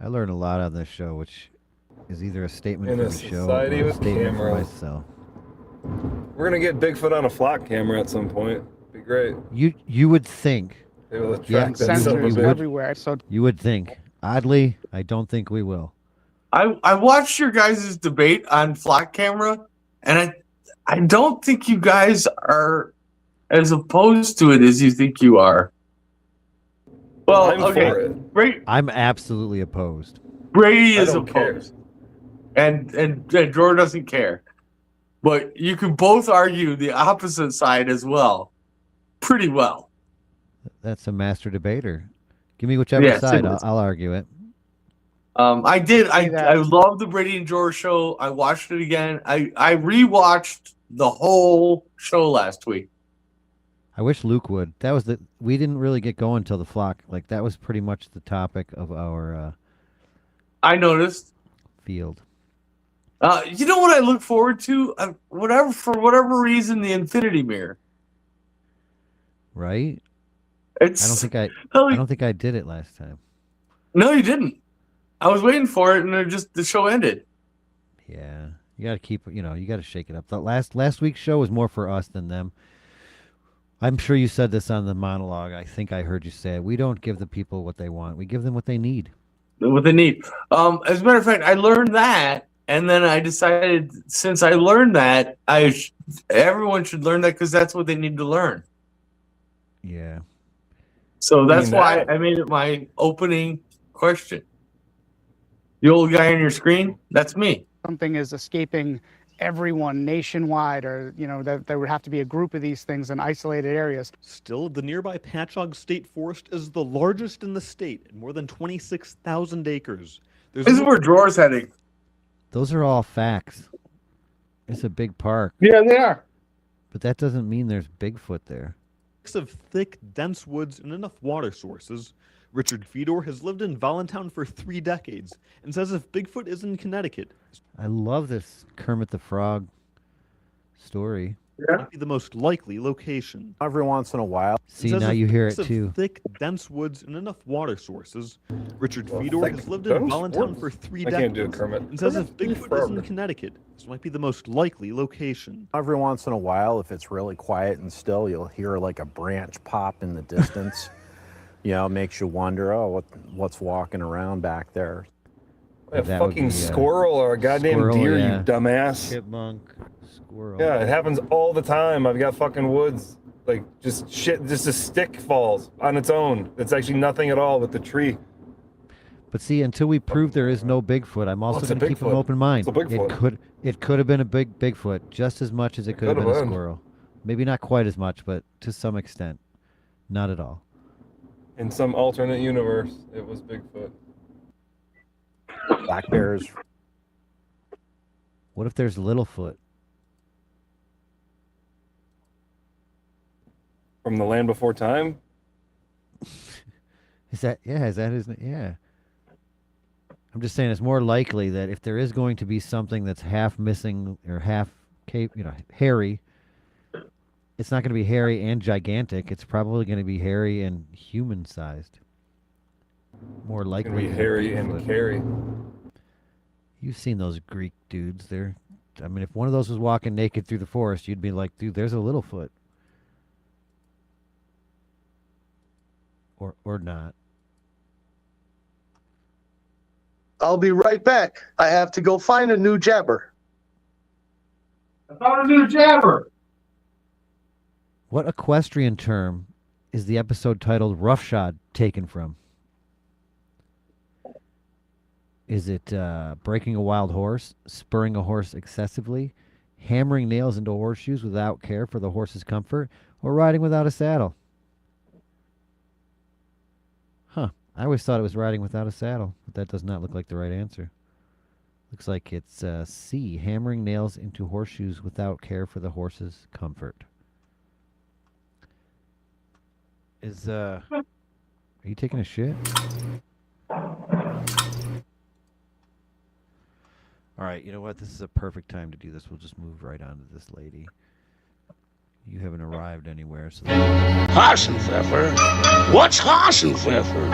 I learned a lot on this show, which is either a statement In for a the show society or a with statement for cameras. myself. We're gonna get Bigfoot on a flock camera at some point. Be great. You would think. They will attract that Sensors son of a bitch. everywhere. So You would think. Oddly, I don't think we will. I watched your guys' debate on flock camera, and I don't think you guys are as opposed to it as you think you are. Well, I'm for okay. it. I'm absolutely opposed. Brady I is don't care. opposed, and Jordan doesn't care. But you can both argue the opposite side as well, pretty well. That's a master debater. Give me whichever Yes, side. it is. I'll argue it. I did. See that. I love the Brady and George show. I watched it again. I rewatched the whole show last week. I wish Luke would. We didn't really get going until the flock. Like that was pretty much the topic of our I noticed. field. You know what I look forward to? For whatever reason, the Infinity Mirror. Right? It's. I don't think I did it last time. No, you didn't. I was waiting for it, and the show ended. Yeah. You got to keep, you got to shake it up. The last week's show was more for us than them. I'm sure you said this on the monologue. I think I heard you say it. We don't give the people what they want. We give them what they need. What they need. As a matter of fact, I learned that, and then I decided since I learned that, everyone should learn that because that's what they need to learn. Yeah. So that's mean why that? I made it my opening question. The old guy on your screen, that's me. something is escaping everyone nationwide, or that there would have to be a group of these things in isolated areas. Still, the nearby Patchogue State Forest is the largest in the state at more than 26,000 acres. This is where Drawer's heading. Those are all facts. It's a big park. Yeah, they are. But that doesn't mean there's Bigfoot there. Mix of thick, dense woods and enough water sources. Richard Fedor has lived in Voluntown for 3 decades and says if Bigfoot is in Connecticut, I love this Kermit the Frog story. it might be the most likely location. Every once in a while. See, It says now if you hear mix it of too. Thick, dense woods and enough water sources. Richard Well, Fedor thick, has lived in dense Voluntown woods. for 3 I decades can't do it, Kermit. and says if Kermit, Bigfoot is in forever. Connecticut, this might be the most likely location. Every once in a while, if it's really quiet and still, you'll hear like a branch pop in the distance. Makes you wonder, what's walking around back there. A That would fucking be, squirrel or a goddamn squirrel, deer, yeah. you dumbass. Chipmunk, squirrel. Yeah, it happens all the time. I've got fucking woods. Like, just shit, just a stick falls on its own. It's actually nothing at all with the tree. But see, until we prove there is no Bigfoot, I'm also What's a going to keep an Bigfoot? open mind. What's a Bigfoot? It could have been a big Bigfoot just as much as it could have been a been. squirrel. Maybe not quite as much, but to some extent. Not at all. In some alternate universe, it was Bigfoot. Black bears. What if there's Littlefoot? From the land before time? Is that his name? Yeah. I'm just saying it's more likely that if there is going to be something that's half missing or half, hairy, it's not going to be hairy and gigantic. It's probably going to be hairy and human-sized. More likely. Be hairy and carry. You've seen those Greek dudes. I mean, if one of those was walking naked through the forest, you'd be like, dude, there's a Littlefoot. Or not. I'll be right back. I have to go find a new jabber. I found a new jabber. What equestrian term is the episode titled Roughshod taken from? Is it breaking a wild horse, spurring a horse excessively, hammering nails into horseshoes without care for the horse's comfort, or riding without a saddle? Huh. I always thought it was riding without a saddle, but that does not look like the right answer. Looks like it's C, hammering nails into horseshoes without care for the horse's comfort. Are you taking a shit? All right, you know what? This is a perfect time to do this. We'll just move right on to this lady. You haven't arrived anywhere, so... Hasenpfeffer? What's Hasenpfeffer?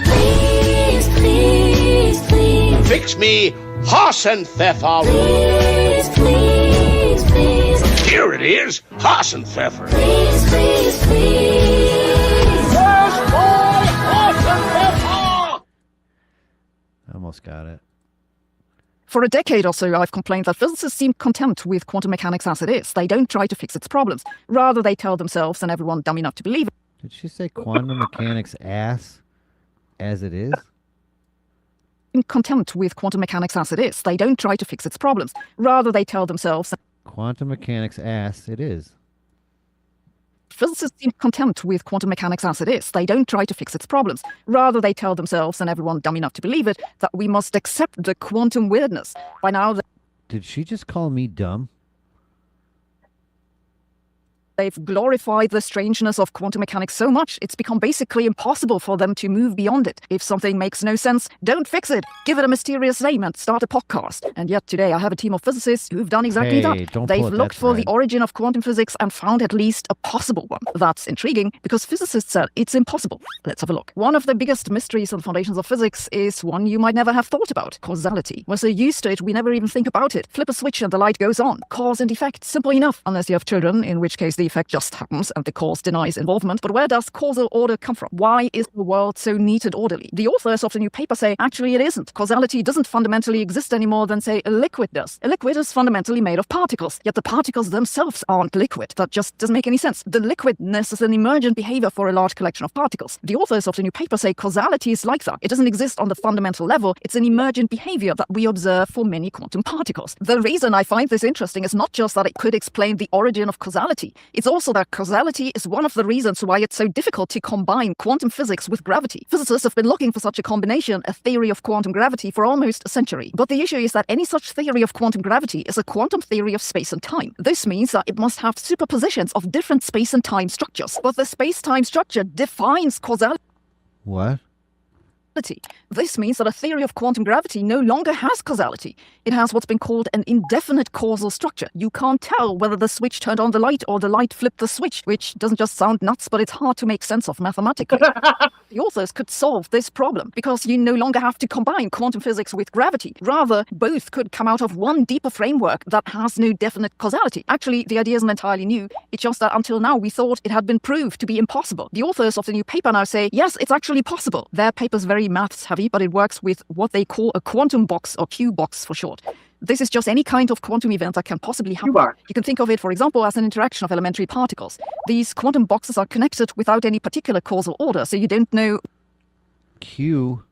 Please, please, please. Fix me Hasenpfeffer. Please, please, please. Here it is, Hasenpfeffer. Please, please, please. Where's my Hasenpfeffer? Almost got it. For a decade or so, I've complained that physicists seem content with quantum mechanics as it is. They don't try to fix its problems. Rather, they tell themselves and everyone dumb enough to believe it. Did she say quantum mechanics ass as it is? Content with quantum mechanics as it is. They don't try to fix its problems. Rather, they tell themselves... Quantum mechanics ass it is. Physicists seem content with quantum mechanics as it is. They don't try to fix its problems. Rather, they tell themselves and everyone dumb enough to believe it that we must accept the quantum weirdness. By now... Did she just call me dumb? They've glorified the strangeness of quantum mechanics so much, it's become basically impossible for them to move beyond it. If something makes no sense, don't fix it. Give it a mysterious name and start a podcast. And yet today I have a team of physicists who've done exactly that. They've looked for the origin of quantum physics and found at least a possible one. That's intriguing because physicists said it's impossible. Let's have a look. One of the biggest mysteries of the foundations of physics is one you might never have thought about: causality. We're so used to it, we never even think about it. Flip a switch and the light goes on. Cause and effect, simple enough. Unless you have children, in which case the effect just happens and the cause denies involvement. But where does causal order come from? Why is the world so neat and orderly? The authors of the new paper say, actually it isn't. Causality doesn't fundamentally exist any more than, say, a liquid does. A liquid is fundamentally made of particles, yet the particles themselves aren't liquid. That just doesn't make any sense. The liquidness is an emergent behavior for a large collection of particles. The authors of the new paper say causality is like that. It doesn't exist on the fundamental level. It's an emergent behavior that we observe for many quantum particles. The reason I find this interesting is not just that it could explain the origin of causality. It's also that causality is one of the reasons why it's so difficult to combine quantum physics with gravity. Physicists have been looking for such a combination, a theory of quantum gravity, for almost a century. But the issue is that any such theory of quantum gravity is a quantum theory of space and time. This means that it must have superpositions of different space and time structures. But the space-time structure defines causality. What? This means that a theory of quantum gravity no longer has causality. It has what's been called an indefinite causal structure. You can't tell whether the switch turned on the light or the light flipped the switch, which doesn't just sound nuts, but it's hard to make sense of mathematically. The authors could solve this problem because you no longer have to combine quantum physics with gravity. Rather, both could come out of one deeper framework that has no definite causality. Actually, the idea isn't entirely new. It's just that until now we thought it had been proved to be impossible. The authors of the new paper now say, yes, it's actually possible. Their paper's very maths heavy, but it works with what they call a quantum box, or Q box for short. This is just any kind of quantum event that can possibly happen. You can think of it, for example, as an interaction of elementary particles. These quantum boxes are connected without any particular causal order, so you don't know... Q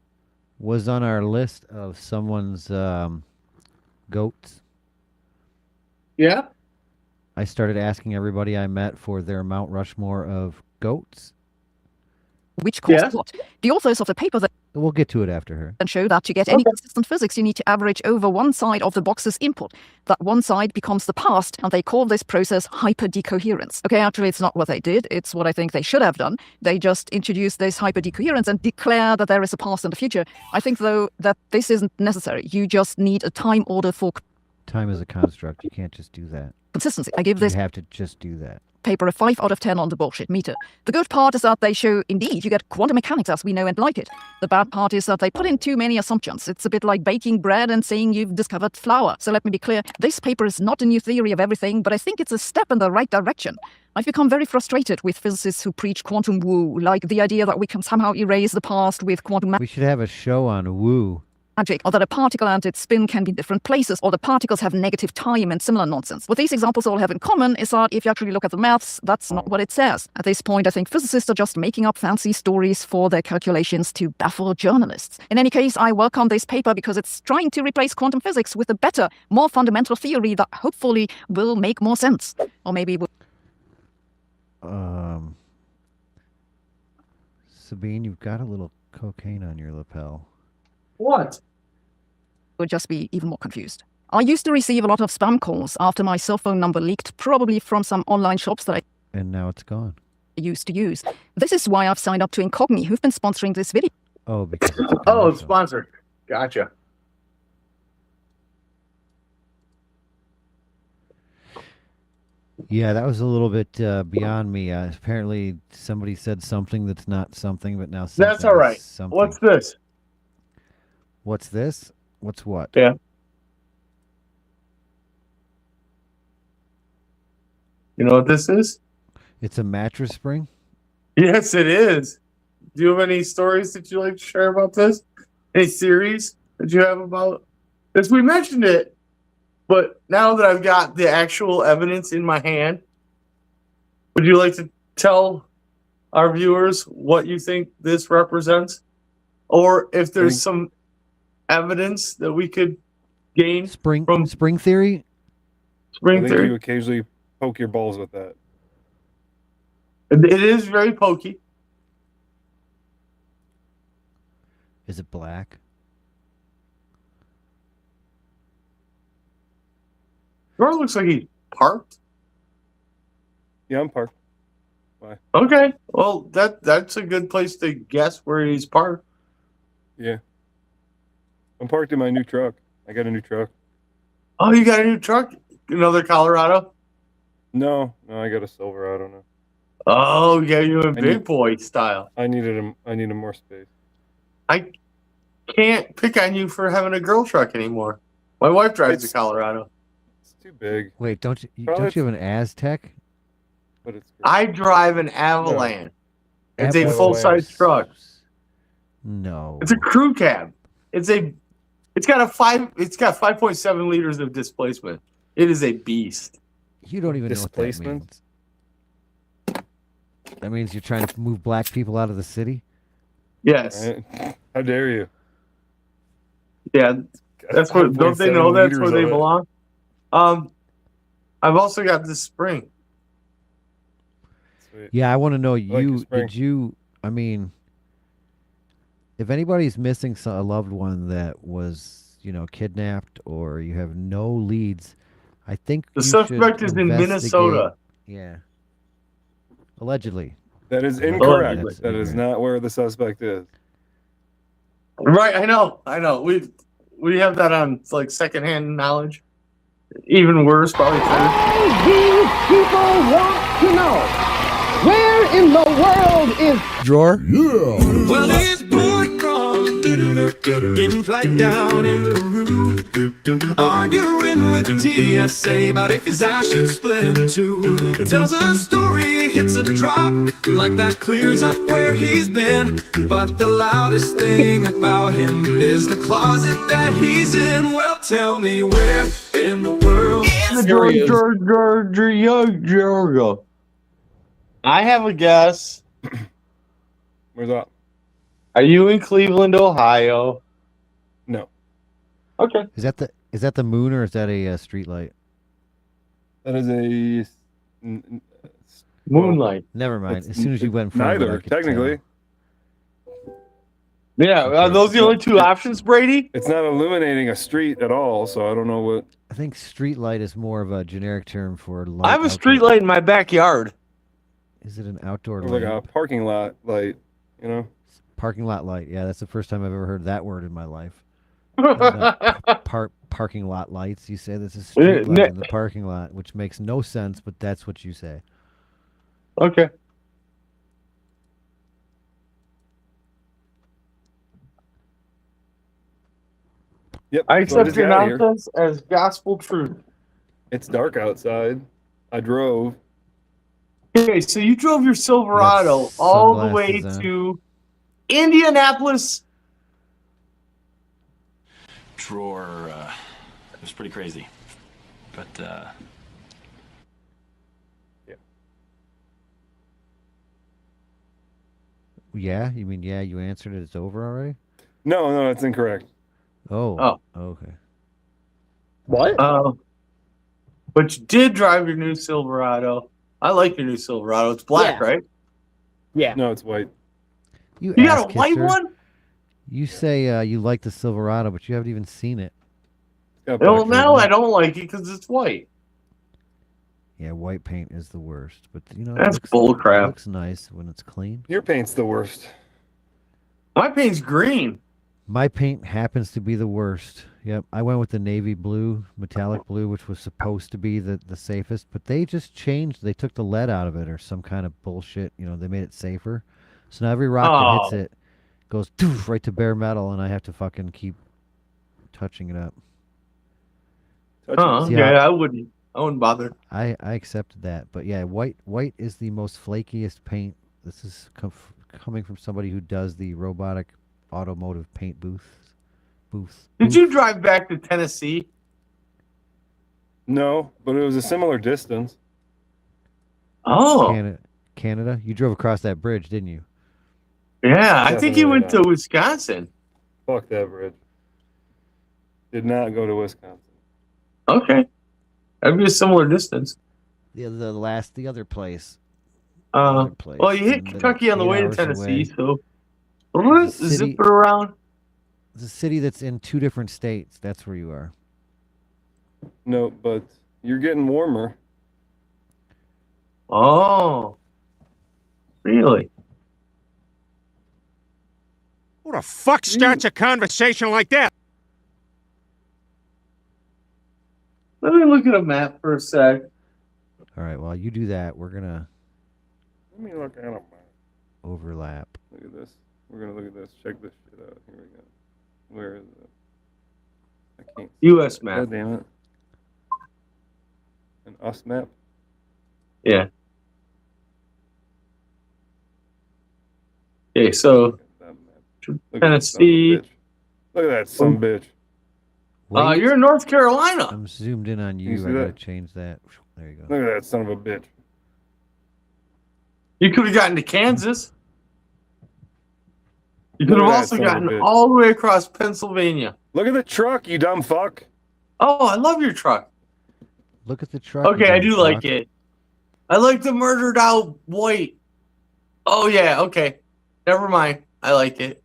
was on our list of someone's goats. Yeah? I started asking everybody I met for their Mount Rushmore of goats. Which caused what? The authors of the paper that... We'll get to it after her. And show that to get any consistent physics, you need to average over one side of the box's input. That one side becomes the past, and they call this process hyperdecoherence. Okay, actually, it's not what they did. It's what I think they should have done. They just introduced this hyperdecoherence and declare that there is a past and a future. I think, though, that this isn't necessary. You just need a time order for Time is a construct. You can't just do that. consistency. I give this You have to just do that. paper a 5 out of 10 on the bullshit meter. The good part is that they show, indeed, you get quantum mechanics as we know and like it. The bad part is that they put in too many assumptions. It's a bit like baking bread and saying you've discovered flour. So let me be clear, this paper is not a new theory of everything, but I think it's a step in the right direction. I've become very frustrated with physicists who preach quantum woo, like the idea that we can somehow erase the past with quantum We should have a show on woo. magic, or that a particle and its spin can be in different places, or the particles have negative time and similar nonsense. What these examples all have in common is that if you actually look at the maths, that's not what it says. At this point, I think physicists are just making up fancy stories for their calculations to baffle journalists. In any case, I welcome this paper because it's trying to replace quantum physics with a better, more fundamental theory that hopefully will make more sense. Or maybe will. Sabine, you've got a little cocaine on your lapel. What? Would just be even more confused. I used to receive a lot of spam calls after my cell phone number leaked, probably from some online shops that I And now it's gone. used to use. This is why I've signed up to Incogni, who've been sponsoring this video. Oh, because Oh, it's sponsored. Gotcha. Yeah, that was a little bit beyond me. Apparently, somebody said something that's not something, but now something That's all right. is something. What's this? What's this? What's what? Yeah. You know what this is? It's a mattress spring? Yes, it is. Do you have any stories that you like to share about this? Any series that you have about this? We mentioned it, but now that I've got the actual evidence in my hand, would you like to tell our viewers what you think this represents? Or if there's some evidence that we could gain from spring theory? Spring I think theory. you occasionally poke your balls with that. It is very pokey. Is it black? It looks like he parked. Yeah, I'm parked. Why? Okay. Well, that's a good place to guess where he's parked. Yeah. I'm parked in my new truck. I got a new truck. Oh, you got a new truck? Another Colorado? No, I got a Silverado now. Oh, yeah, you're a big boy style. I needed more space. I can't pick on you for having a girl truck anymore. My wife drives a Colorado. It's too big. Wait, don't you Probably have an Aztec? But it's I drive an Avalanche. No. It's a full-size truck. No. It's a crew cab. It's got 5.7 liters of displacement. It is a beast. You don't even know what that means. That means you're trying to move black people out of the city? Yes. How dare you? Yeah, that's where. Don't they know that's where they belong? I've also got this spring. Sweet. Yeah, I want to know, Did you, I mean, if anybody's missing a loved one that was, kidnapped, or you have no leads, I think The you suspect should is in investigate- Minnesota. Yeah. Allegedly. That is Allegedly. incorrect. That's That is ignorant. not where the suspect is. Right, I know. We have that on like secondhand knowledge. Even worse, probably third. These people want to know, where in the world is Drawer? Yeah. Well, it's boy gone, getting flight down in Peru, arguing with the TSA about if his ass should split in two. Tells a story, hits a drop, like that clears up where he's been. But the loudest thing about him is the closet that he's in. Well, tell me where in the world Georgia. I have a guess. Where's that? Are you in Cleveland, Ohio? No. Okay. Is that the moon, or is that a street light? That is a Moonlight. Never mind. It's As soon as you went in front of it, neither, I could technically. tell. Yeah, are those the only two options, Brady? It's not illuminating a street at all, so I don't know what. I think street light is more of a generic term for light. I have a street light in my backyard. Is it an outdoor Like light? a parking lot light, you know? Parking lot light. Yeah, that's the first time I've ever heard that word in my life. Parking lot lights. You say this is street light in the parking lot, which makes no sense, but that's what you say. Okay. Yep. I accept your nonsense as gospel truth. It's dark outside. I drove. Okay, so you drove your Silverado all the way to Indianapolis. Drawer, it was pretty crazy. But, Yeah? You mean, yeah, you answered it, it's over already? No, it's incorrect. Oh. Okay. What? But you did drive your new Silverado. I like your new Silverado. It's black, right? Yeah. No, it's white. You got a white ass-kisser. one? You say you like the Silverado, but you haven't even seen it. Well, now I don't like it because it's white. Yeah, white paint is the worst, but you know That's it bullcrap. looks nice when it's clean. Your paint's the worst. My paint's green. My paint happens to be the worst. Yep, I went with the navy blue, metallic blue, which was supposed to be the safest, but they just changed. They took the lead out of it or some kind of bullshit. You know, they made it safer. So now every rock that hits it goes doof, right to bare metal, and I have to fucking keep touching it up. See how- Yeah, I wouldn't bother. I accepted that, but yeah, white is the most flakiest paint. This is coming from somebody who does the robotic automotive paint booths. Did you drive back to Tennessee? No, but it was a similar distance. Oh. Canada? You drove across that bridge, didn't you? Yeah, I think he went to Wisconsin. Fuck that bridge. Did not go to Wisconsin. Okay. That'd be a similar distance. The other place. Well, you hit Kentucky on the way to 8 hours Tennessee, away. so zip it around. It's a city that's in 2 different states. That's where you are. No, but you're getting warmer. Oh. Really? Who the fuck starts a conversation like that? Let me look at a map for a sec. All right, while you do that, we're going to Let me look at them. overlap. Look at this. We're gonna look at this. Check this shit out. Here we go. Where is it? I can't. U.S. map. God damn it. An us map. Yeah. Okay, so Tennessee. Look at that son of a bitch. You're in North Carolina. I'm zoomed in on You you. see I got to that? change that. There you go. Look at that son of a bitch. You could have gotten to Kansas. You could Look have at that also son of a gotten bitch. all the way across Pennsylvania. Look at the truck, you dumb fuck. Oh, I love your truck. Look at the truck. Okay, I you do dumb like fuck. it. I like the murdered out white. Oh, yeah, okay. Never mind. I like it.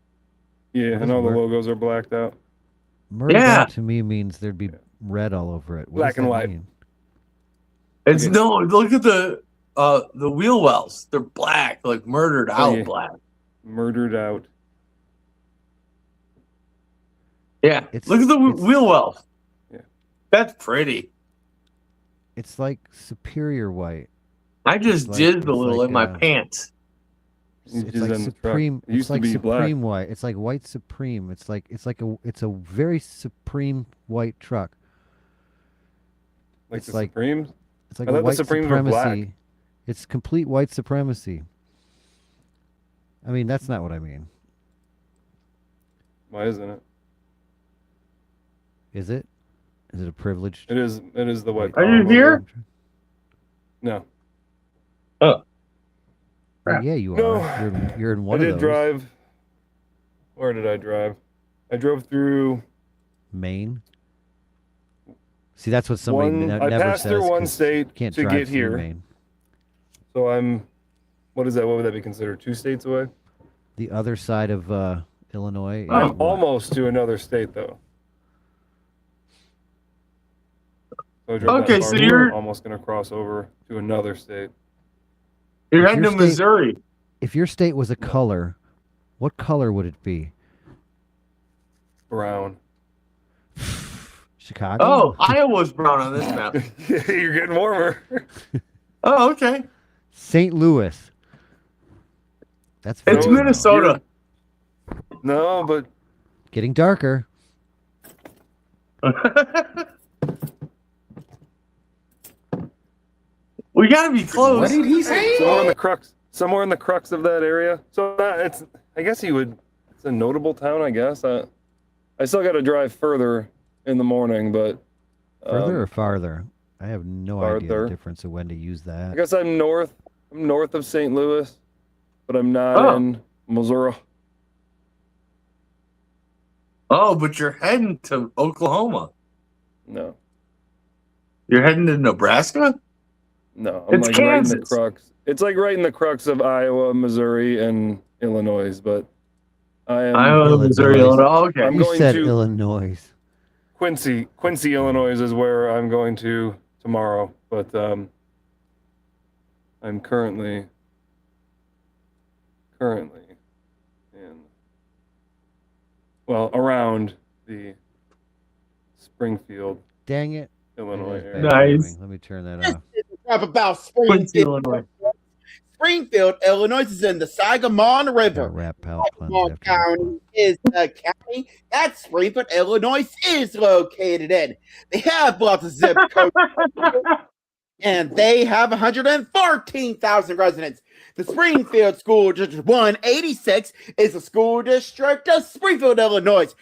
Yeah, and all the logos are blacked out. Murdered Yeah. out to me means there'd be red all over it. What Black does and that white. mean? It's no, look at the wheel wells. They're black, like murdered out yeah. black. Murdered out. Yeah, look at the wheel wells. Yeah. That's pretty. It's like superior white. I just It's jizzed a it's little in my uh, pants. It's like supreme. It used It's to like be supreme black. white. It's like white supreme. It's a very supreme white truck. Like It's the like- Supremes? It's like I a thought the white Supremes were black. supremacy. It's complete white supremacy. I mean, that's not what I mean. Why isn't it? Is it? Is it a privilege? It is the white. Are you here? No. Oh. Well, yeah, you are. No. You're in one I of did those. drive. Where did I drive? I drove through Maine. See, that's what somebody I never passed says. through one 'cause state you can't to drive get through here. Maine. So I'm. What is that? What would that be considered? 2 states away? The other side of Illinois. I'm almost to another state, though. So I drove Okay, that far, so you're- almost going to cross over to another state. You're If heading your to state- Missouri. If your state was a color, what color would it be? Brown. Chicago? Oh, Iowa's brown on this map. You're getting warmer. Oh, okay. St. Louis. That's It's very Minnesota. No, but getting darker. We gotta be close. What did he say? Somewhere in the crux of that area. So it's. I guess it's a notable town. I guess. I still got to drive further in the morning, but. Further or farther? I have no idea farther. the difference of when to use that. I guess I'm north. I'm north of St. Louis, but I'm not in Missouri. Oh, but you're heading to Oklahoma. No. You're heading to Nebraska? No, I'm It's like right in the Kansas. crux. It's like right in the crux of Iowa, Missouri, and Illinois. But I am Iowa, Missouri, Illinois. Oh, okay. I'm You going said to Illinois. Quincy, Illinois is where I'm going to tomorrow. But I'm currently around the Springfield, Dang it. Illinois area. Nice. Let me turn that off. Rap about Quincy, Springfield. Illinois. Springfield, Illinois is in the Sangamon River. Rap palate Sangamon County is the county that Springfield, Illinois is located in. They have lots of zip codes. And they have 114,000 residents. The Springfield School District 186 is the school district of Springfield, Illinois.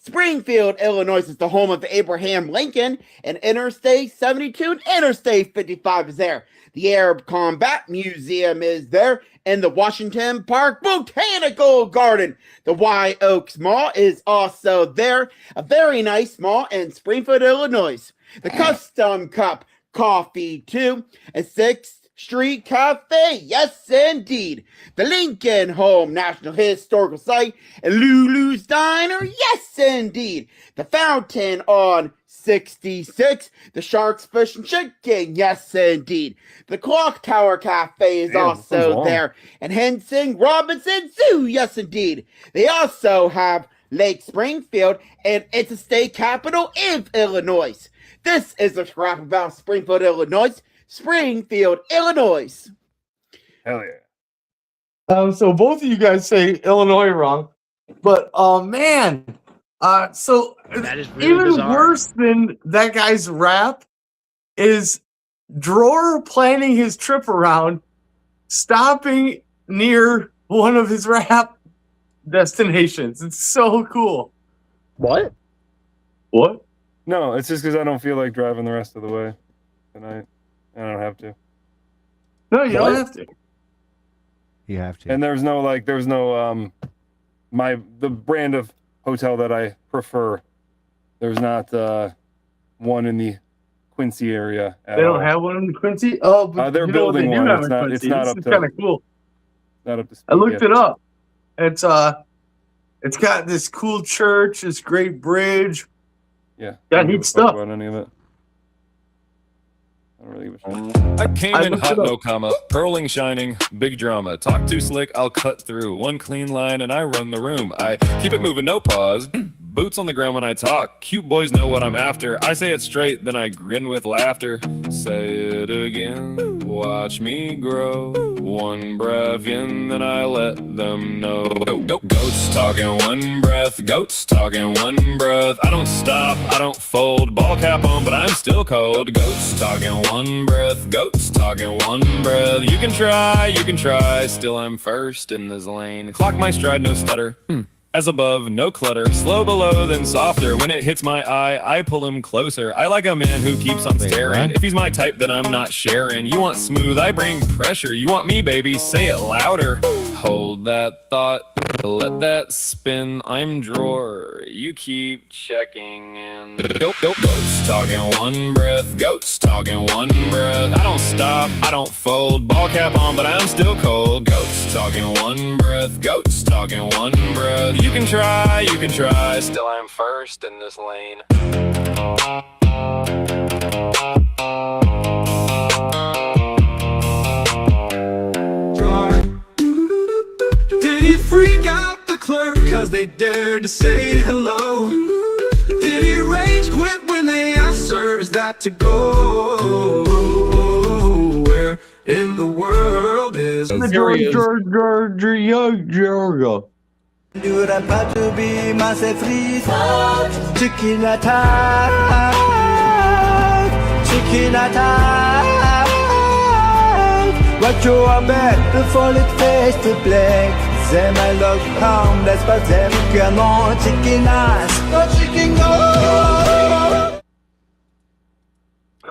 Springfield, Illinois is the home of Abraham Lincoln, and Interstate 72 and Interstate 55 is there. The Arab Combat Museum is there, and the Washington Park Botanical Garden. The White Oaks Mall is also there, a very nice mall in Springfield, Illinois. The Custom Cup Coffee, too, a 6th Street Cafe, yes indeed. The Lincoln Home National Historical Site and Lulu's Diner, yes indeed. The Fountain on 66, the Sharks Fish and Chicken, yes indeed. The Clock Tower Cafe is also there, and Henson Robinson Zoo, yes indeed. They also have Lake Springfield, and it's the state capital of Illinois. This is a scrap about Springfield, Illinois. Springfield, Illinois. Hell yeah. So both of you guys say Illinois wrong, but man, so That is really even bizarre. worse than that guy's rap is Drawer planning his trip around, stopping near one of his rap destinations. It's so cool. What? What? No, it's just because I don't feel like driving the rest of the way tonight. I don't have to. No, you don't have to. You have to. And there's no the brand of hotel that I prefer. There's not one in the Quincy area. They don't have one in the Quincy. Oh, but they're you know what building they do one. have It's in not. Quincy. It's not This up is to. kind of cool. Not up to speed I looked yet. it up. It's got this cool church, this great bridge. Yeah. Got I don't give neat a fuck stuff. about any of it. I don't really give a shit. I came in looked hot, it up. no comma, pearling, shining, big drama. Talk too slick, I'll cut through. One clean line and I run the room. I keep it moving, no pause. Boots on the ground when I talk. Cute boys know what I'm after. I say it straight, then I grin with laughter. Say it again, watch me grow. One breath in, then I let them know. Goats talking one breath, goats talking one breath. I don't stop, I don't fold. Ball cap on, but I'm still cold. Goats talking one breath, goats talking one breath. You can try, still I'm first in this lane. Clock my stride, no stutter. As above, no clutter. Slow below, then softer. When it hits my eye, I pull him closer. I like a man who keeps on staring. If he's my type, then I'm not sharing. You want smooth, I bring pressure. You want me, baby, say it louder. Hold that thought, let that spin. I'm drawer, you keep checking in. Goats talking one breath, goats talking one breath. I don't stop, I don't fold. Ball cap on, but I'm still cold. Goats Goats talking one breath. Goats talking one breath. You can try, still I'm first in this lane. Did he freak out the clerk cause they dared to say hello? Did he rage quit when they asked sirs that to go? Where in the world is N'auras pas de bim à ses frites. Chicken attack, chicken attack. Watch your back before it face to black. Them I look harmless, but them come on chicken ass, no chicken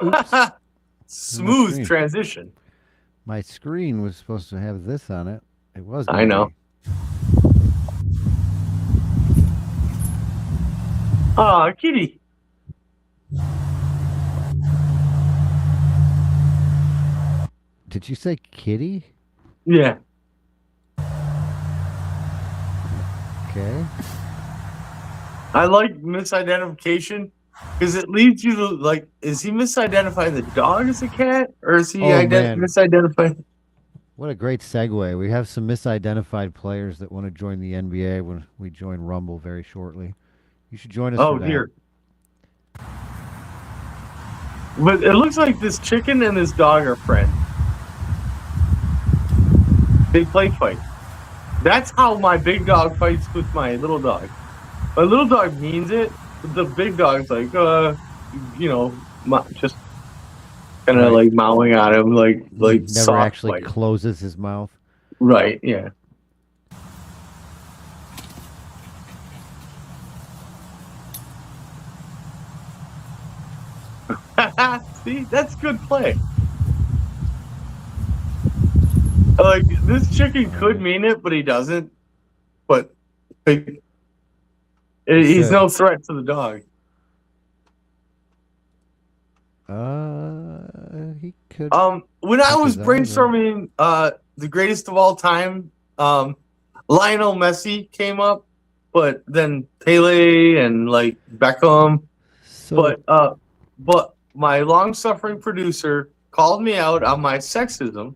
go. Smooth transition. My screen was supposed to have this on it. It was. I know. Aw, kitty. Did you say kitty? Yeah. Okay. I like misidentification because it leads you to like, is he misidentifying the dog as a cat, or is he misidentifying? What a great segue. We have some misidentified players that want to join the NBA when we join Rumble very shortly. You should join us. Oh, for that. dear. But it looks like this chicken and this dog are friends. They play fight. That's how my big dog fights with my little dog. My little dog means it, but the big dog's like, just kind of like mowing at him, like Never soft actually fight. closes his mouth. Right, yeah. See, that's good play. Like, this chicken could mean it, but he doesn't. But he's no threat to the dog. He could. When I was his eyes, brainstorming the greatest of all time, Lionel Messi came up, but then Pele and like Beckham. But my long-suffering producer called me out on my sexism,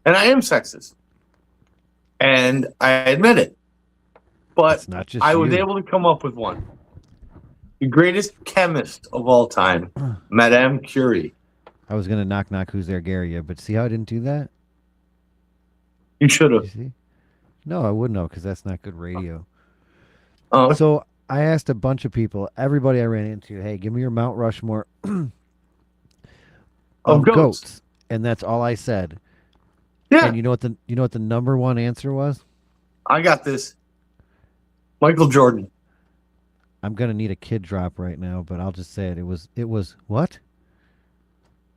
and I am sexist, and I admit it. But not just I was you. able to come up with one. The greatest chemist of all time, Madame Curie. I was gonna knock who's there, Gary, you, but see how I didn't do that? You should have. See? No, I wouldn't have, because that's not good radio. Oh. So I asked a bunch of people, everybody I ran into, hey, give me your Mount Rushmore of goats, and that's all I said. Yeah. And you know what the number one answer was? I got this. Michael Jordan. I'm gonna need a kid drop right now, but I'll just say it. It was what?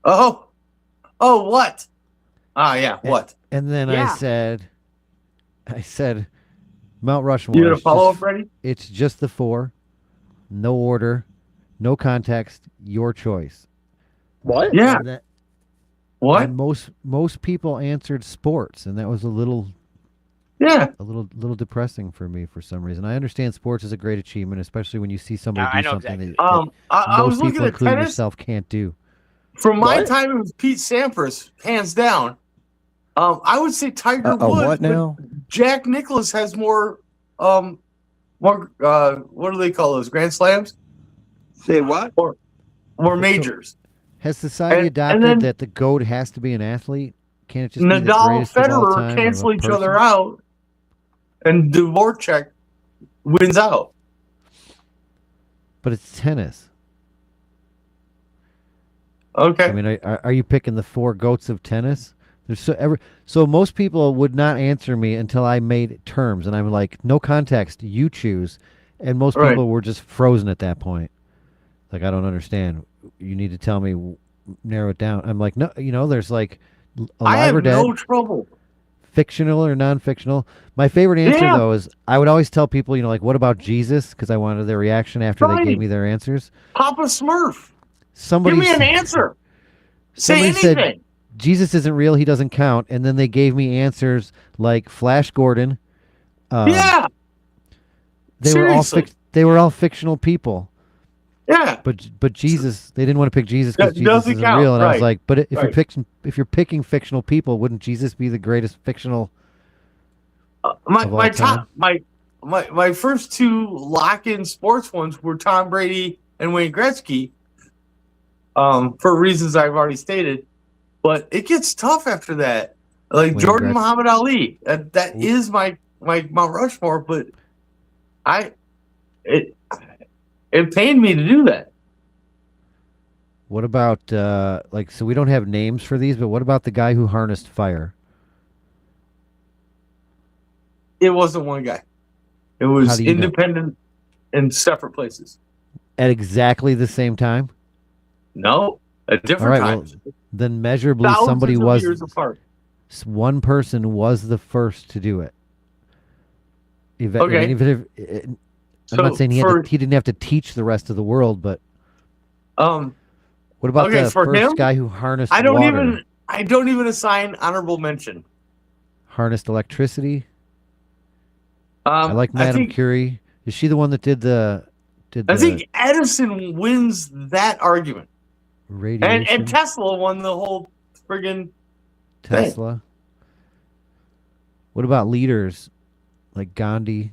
Oh, what? Ah, yeah, what? And then I said Mount Rushmore. You gonna follow up, Brady? It's just the four, no order, no context, your choice. What? Yeah. What? And most people answered sports, and that was a little depressing for me for some reason. I understand sports is a great achievement, especially when you see somebody do something that I was most looking people, at including tennis. yourself, can't do. From my time, it was Pete Sampras, hands down. I would say Tiger Woods. What now? but Jack Nicklaus has more. What do they call those? Grand slams? Say what? Or more majors. Has society adopted then that the GOAT has to be an athlete? Can't it just be the Nadal, greatest of all Federer time cancel of a each other person? out, and Dvorak wins out. But it's tennis. Okay. I mean, are you picking the four GOATs of tennis? There's so most people would not answer me until I made terms, and I'm like, no context, you choose, and most Right. people were just frozen at that point. Like, I don't understand. You need to tell me, narrow it down. I'm like, no, there's like I alive have or dead, no trouble. fictional or non-fictional. My favorite answer though is I would always tell people, like, what about Jesus? Because I wanted their reaction after they gave me their answers. Papa Smurf. Somebody Give me an said- answer. Say Somebody anything. Jesus isn't real. He doesn't count. And then they gave me answers like Flash Gordon. Yeah. They Seriously. were all fictional people. Yeah. But Jesus, they didn't want to pick Jesus because That Jesus doesn't isn't count, real. And I was right, like, but if right. you're picking fictional people, wouldn't Jesus be the greatest fictional? My first two lock-in sports ones were Tom Brady and Wayne Gretzky, for reasons I've already stated. But it gets tough after that. Like Wayne Jordan Gretzky. Muhammad Ali. That is my Mount Rushmore, but it pained me to do that. What about so we don't have names for these, but what about the guy who harnessed fire? It wasn't one guy. It How was do you know? independent in separate places. At exactly the same time? No, at All different right, times. well, then measurably Thousands somebody of was years apart. one person was the first to do it. Okay. I'm not saying he didn't have to teach the rest of the world, but what about okay, the for first him, guy who harnessed I don't water? even assign honorable mention. Harnessed electricity? I like Madame Curie. Is she the one that did the I think Edison wins that argument. radiation? And Tesla won the whole friggin' Tesla. What about leaders like Gandhi?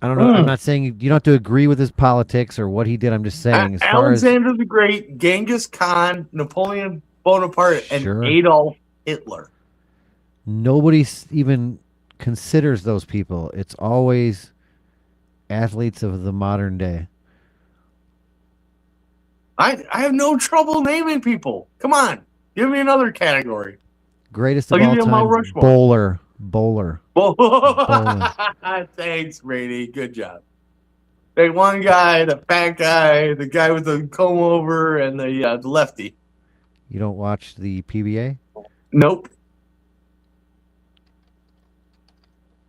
I don't know. I'm not saying you don't have to agree with his politics or what he did. I'm just saying, as far as Alexander the Great, Genghis Khan, Napoleon Bonaparte, and Adolf Hitler. nobody even considers those people. It's always athletes of the modern day. I have no trouble naming people. Come on, give me another category. Greatest I'll of give all you a Mount time, Rushmore. bowler. Thanks, Brady. Good job. Hey, one guy, the fat guy, the guy with the comb over, and the lefty. You don't watch the PBA? Nope.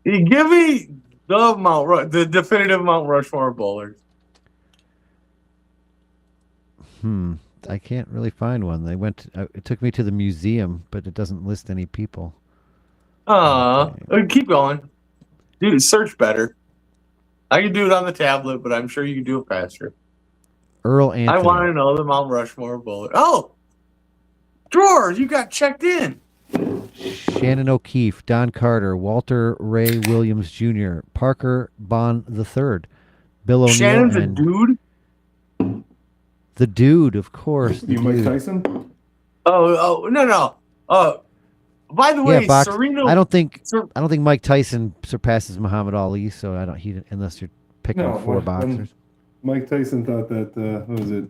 You give me the definitive Mount Rushmore bowlers. I can't really find one. They went. It took me to the museum, but it doesn't list any people. Keep going. Dude, search better. I can do it on the tablet, but I'm sure you can do it faster. Earl Anthony. I want to know the Mount Rushmore bowler. Oh, drawers, you got checked in. Shannon O'Keefe, Don Carter, Walter Ray Williams Jr., Parker Bond III, Bill O'Neill. Shannon's a dude? The dude, of course. You Mike Tyson? Oh, no. By the way, Serena. I don't think Mike Tyson surpasses Muhammad Ali, so unless you're picking four boxers. Mike Tyson thought that what was it?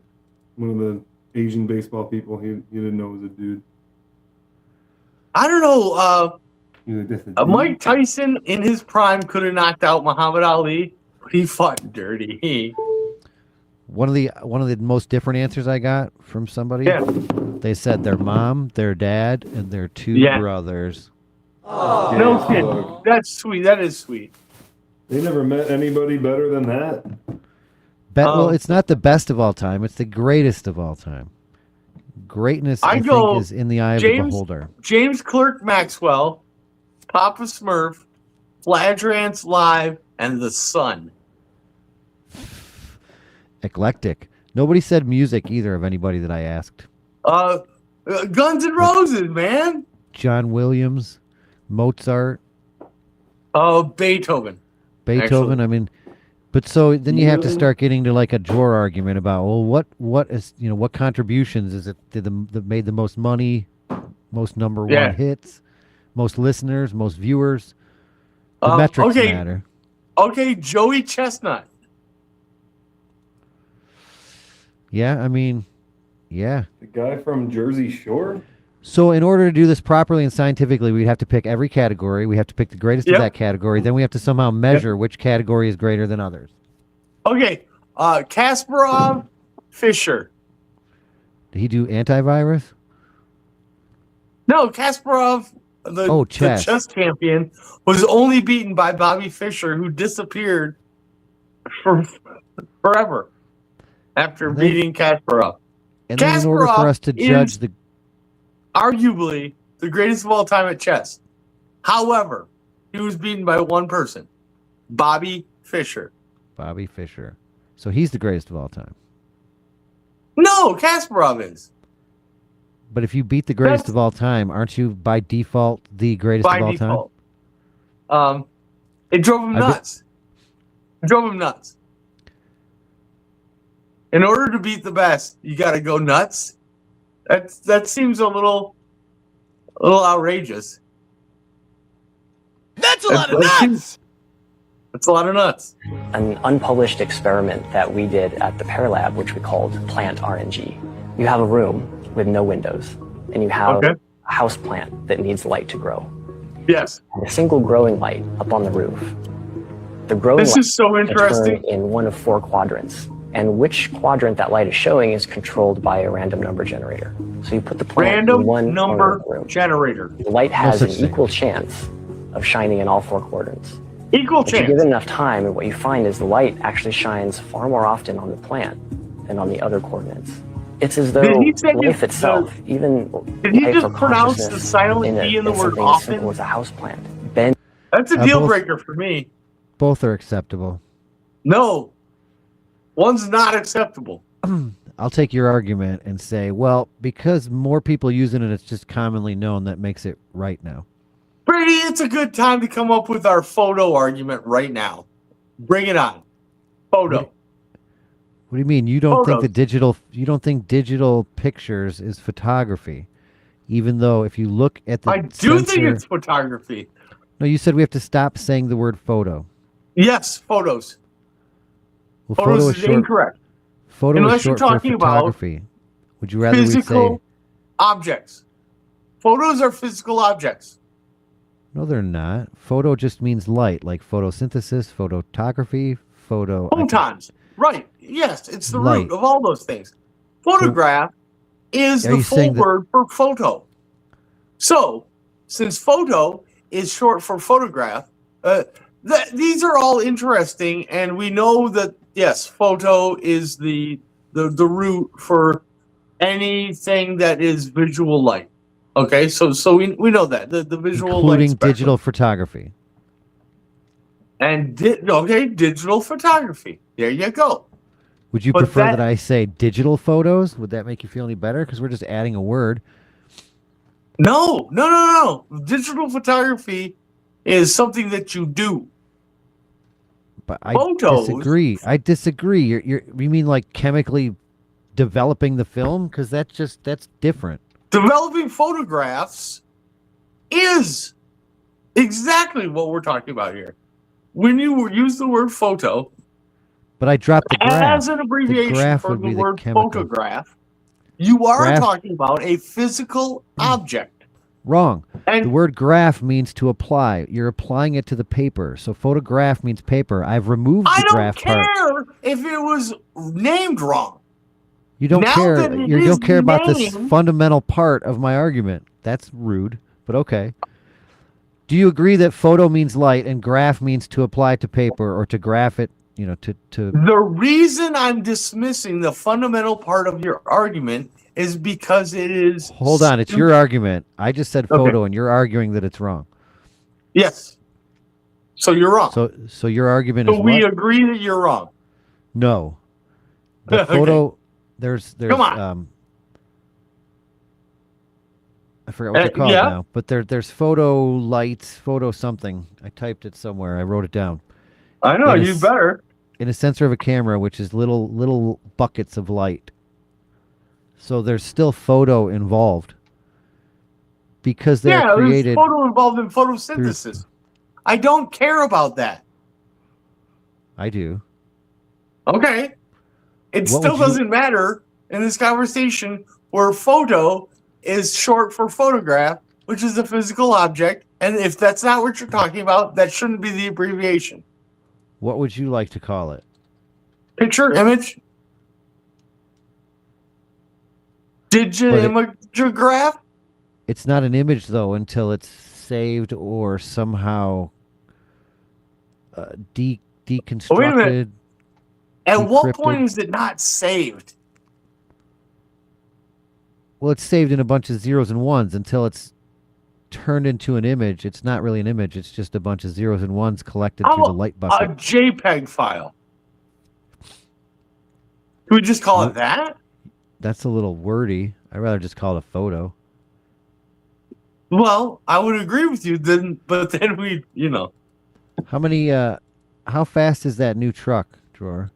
One of the Asian baseball people he didn't know was a dude. I don't know. Mike Tyson in his prime could have knocked out Muhammad Ali, but he fought dirty. One of the most different answers I got from somebody. Yeah. They said their mom, their dad, and their two brothers. Oh, no kidding. That's sweet. That is sweet. They never met anybody better than that. Well, it's not the best of all time. It's the greatest of all time. Greatness, I think, is in the eye of the beholder. James Clerk Maxwell, Papa Smurf, Fladge Rants Live, and The Sun. Eclectic. Nobody said music either of anybody that I asked. Guns N' Roses, man. John Williams, Mozart. Beethoven. Beethoven. Actually. I mean, but so then you have to start getting to like a drawer argument about, well, what is, what contributions is it that made the most money, most number one hits, most listeners, most viewers. The metrics matter. Okay, Joey Chestnut. Yeah, I mean, yeah. The guy from Jersey Shore? So in order to do this properly and scientifically, we'd have to pick every category. We have to pick the greatest of that category. Then we have to somehow measure which category is greater than others. Okay, Kasparov, Fischer. Did he do antivirus? No, Kasparov, the chess champion, was only beaten by Bobby Fischer, who disappeared forever after beating Kasparov. And then in order for us to judge arguably the greatest of all time at chess. However, he was beaten by one person, Bobby Fischer. Bobby Fischer. So he's the greatest of all time. No, Kasparov is. But if you beat the greatest of all time, aren't you by default the greatest By of all default. time? It drove him nuts. It drove him nuts. In order to beat the best, you got to go nuts. That seems a little outrageous. That's a lot of nuts! That's a lot of nuts. An unpublished experiment that we did at the Pear Lab, which we called Plant RNG. You have a room with no windows, and you have a house plant that needs light to grow. Yes. And a single growing light up on the roof. The growing This light is so interesting. turn in one of 4 quadrants, and which quadrant that light is showing is controlled by a random number generator. So you put the plant in one corner of the room. Generator. The light has an equal chance of shining in all 4 quadrants. Equal chance. If you give it enough time, and what you find is the light actually shines far more often on the plant than on the other coordinates. It's as though life itself, even Did he life just or pronounce the consciousness silent E in the word something as simple often? as a house plant. Ben, That's a deal breaker for me. Both are acceptable. No. One's not acceptable. I'll take your argument and say, well, because more people use it and it's just commonly known, that makes it right now. Brady, it's a good time to come up with our photo argument right now. Bring it on. Photo. What do you mean? You don't think you don't think digital pictures is photography, even though if you look at the I do think it's photography. No, you said we have to stop saying the word photo. Yes, photos. Well, Photos photo is is short. incorrect. Photo Unless is short you're for talking about photography. Would you rather we physical say objects. Photos are physical objects. no? They're not. Photo just means light, like photosynthesis, photography, photo. Photons. Right. Yes, it's the Light. root of all those things. Photograph is Are the you full saying that- word for photo. So, since photo is short for photograph, these are all interesting, and we know that yes, photo is the root for anything that is visual light. Okay, so we know that the visual including light spectrum. digital photography. And digital photography. There you go. Would you But prefer that I say digital photos? Would that make you feel any better? Because we're just adding a word. No. Digital photography is something that you do. But I Photos. disagree. I disagree. You mean like chemically developing the film? Because that's different. Developing photographs is exactly what we're talking about here. When you use the word photo But I dropped the graph. as an The abbreviation graph for would the be the word chemical. photograph, you are Graph- talking about a physical object. Wrong. And the word graph means to apply. You're applying it to the paper. So photograph means paper. I've removed I the don't graph part. care if it was named wrong. You don't Now care. that it You is don't care about this named- fundamental part of my argument. That's rude, but okay. Do you agree that photo means light and graph means to apply to paper or to graph it, to The reason I'm dismissing the fundamental part of your argument is because it is. Hold on, it's your argument. I just said Okay. photo and you're arguing that it's wrong. Yes. So you're wrong. So your argument So is we what? agree that you're wrong. No. The Okay. photo there's Come on. I forgot what they're called yeah. now, but there's photo lights, photo something. I typed it somewhere. I wrote it down. I know, In a you s- better. In a sensor of a camera, which is little buckets of light. So there's still photo involved. Because they're Yeah, created. there's photo involved in photosynthesis. I don't care about that. I do. Okay. It What still would you- doesn't matter in this conversation where photo is short for photograph, which is a physical object. And if that's not what you're talking about, that shouldn't be the abbreviation. What would you like to call it? Picture, image, digimograph. It's not an image though until it's saved or somehow deconstructed. Wait a minute. At what decrypted. point is it not saved? Well, it's saved in a bunch of zeros and ones until it's turned into an image. It's not really an image. It's just a bunch of zeros and ones collected through the light bucket. A JPEG file. Can we just call it that? That's a little wordy. I'd rather just call it a photo. Well, I would agree with you, but then we, How many? How fast is that new truck, Drawer?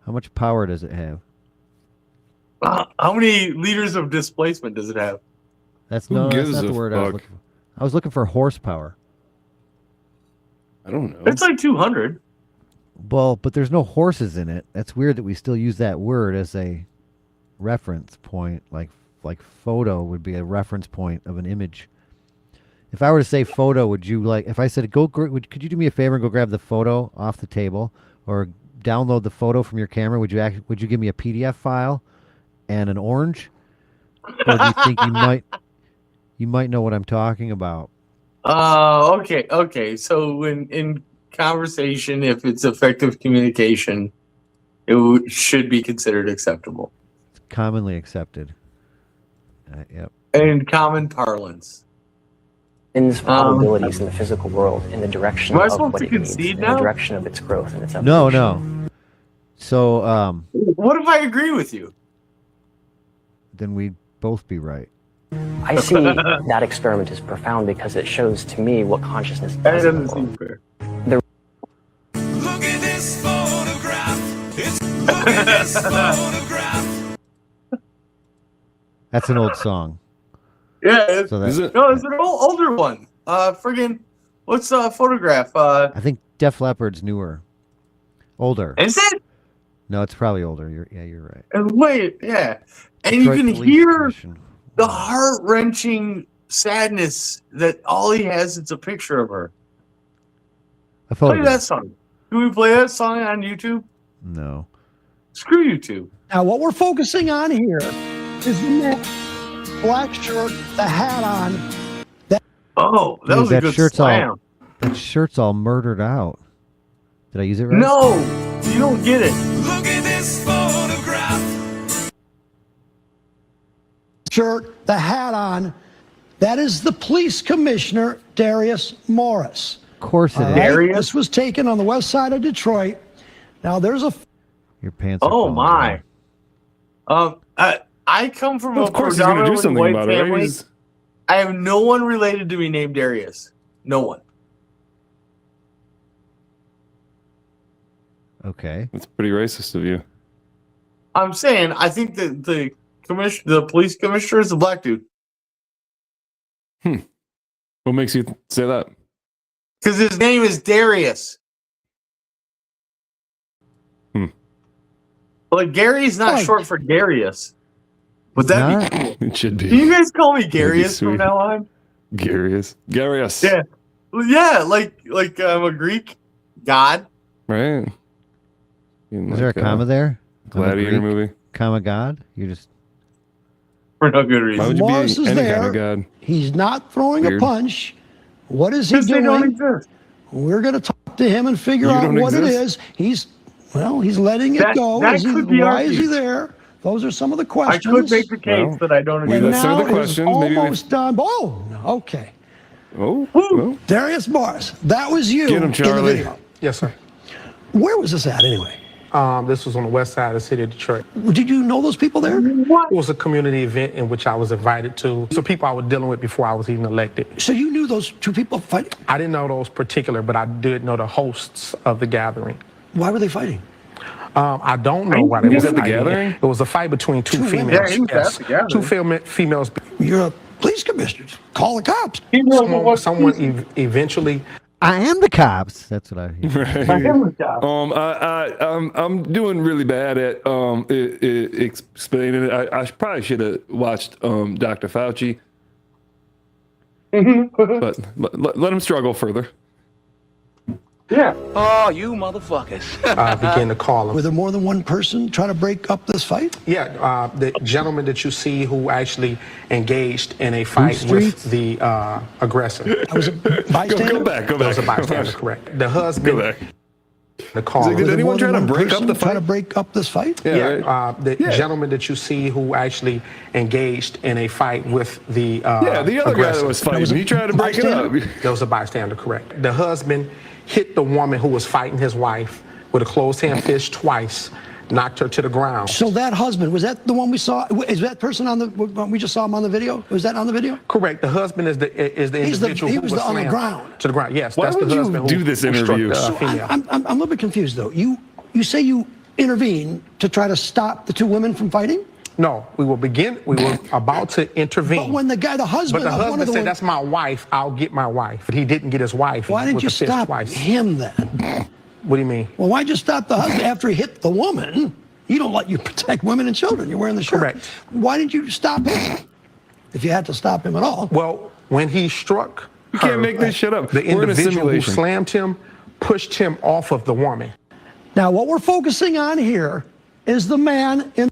How much power does it have? How many liters of displacement does it have? That's Who no, that's gives not the a word I was fuck? looking for. I was looking for horsepower. I don't know. It's like 200. Well, but there's no horses in it. That's weird that we still use that word as a reference point. Like photo would be a reference point of an image. If I were to say photo, would you like? If I said could you do me a favor and go grab the photo off the table, or download the photo from your camera? Would you give me a PDF file and an orange? Or do you think you might know what I'm talking about? Okay. So in conversation, if it's effective communication, it should be considered acceptable. It's commonly accepted. Yep. In common parlance. In its probabilities in the physical world, in the direction Am I of supposed what to it needs, concede in now? the direction of its growth and its evolution. No. So What if I agree with you? then we'd both be right. I see that experiment as profound because it shows to me what consciousness does. in the world. fair. Look at this photograph. Look at this photograph. That's an old song. Yeah, So that- Is it? No, it's an older one. Friggin', what's photograph? I think Def Leppard's newer, older. Is it? No, it's probably older. You're right. And wait, yeah, and Detroit you can Police hear Commission. the heart-wrenching sadness that all he has is a picture of her. A Play photograph. that song. Can we play that song on YouTube? No. Screw YouTube. Now, what we're focusing on here is the man, black shirt, the hat on. Oh, that Dude, was a good slam. That shirt's all murdered out. Did I use it right? No, you don't get it. Look at this photograph. Shirt, the hat on. That is the police commissioner, Darius Morris. Of course it All is. right? This was taken on the west side of Detroit. Now, there's a Your pants are Oh falling my. down. I come from Well, a of course he's gonna do predominantly something white about it, right? family. He's- I have no one related to me named Darius. No one. Okay. That's pretty racist of you. I'm saying I think that the police commissioner is a black dude. What makes you say that? Because his name is Darius. Like Gary's not short for Darius. Would that be cool? It should be. Can you guys call me That'd be Garius from sweet. now on? Garius. Yeah. Well, yeah, like I'm a Greek god. Right. Is there a comma there? Gladiator Greek movie. Comma God? You just For no good reason. Why would you Morris be is any there. kind of god? He's not throwing Weird. a punch. What is he Because they don't doing? exist. We're going to talk to him and figure You out don't what it exist? is. He's letting it That- go. that Why could be is he argued. there? Those are some of the I questions. could make the case Well, that I don't we agree. That's some of the Now it is questions. Maybe we- almost done. Oh, okay. Oh, well, Darius Morris, that was you Get him, in the Charlie. video. Yes, sir. Where was this at anyway? This was on the west side of the city of Detroit. Did you know those people there? It was a community event in which I was invited to. So people I was dealing with before I was even elected. So you knew those two people fighting? I didn't know those particular, but I did know the hosts of the gathering. Why were they fighting? I don't know why they He were was at the fighting. gathering? It was a fight between two Two women. females. Yeah, he was at the gathering. Two females. You're a police commissioner. Call the cops. Someone eventually. I am the cops. That's what I hear. I'm doing really bad at explaining it. I probably should have watched Dr. Fauci, but let him struggle further. Yeah. Oh, you motherfuckers. Began to call him. Were there more than one person trying to break up this fight? Yeah, the gentleman that you see who actually engaged in a fight with the aggressor. I was a bystander. Go back. That was a bystander, correct. The husband. Go back. The call. Like, did anyone try to break up the fight? Try to break up this fight? The gentleman that you see who actually engaged in a fight with the the other guy that was fighting, he tried to break it up. There was a bystander, correct. The husband hit the woman who was fighting his wife with a closed hand fist twice, knocked her to the ground. So that husband, was that the one we saw? Is that person on the, we just saw him on the video? Was that on the video? Correct. The husband is the individual who was on the slammed ground. to the ground. Yes, Why that's would the you husband do who, this who struck interview? the female. I'm a little bit confused though. You say you intervene to try to stop the two women from fighting? No, we were about to intervene. But when the husband, But the husband said, "That's my wife. I'll get my wife." But he didn't get his wife. Why didn't with you the fist stop twice. him then? What do you mean? Well, why'd you stop the husband after he hit the woman? You don't let you protect women and children. You're wearing the shirt. Correct. Why didn't you stop him? If you had to stop him at all. Well, when he struck You can't make this shit up. the We're in a individual who simulation. slammed him pushed him off of the woman. Now, what we're focusing on here is the man in.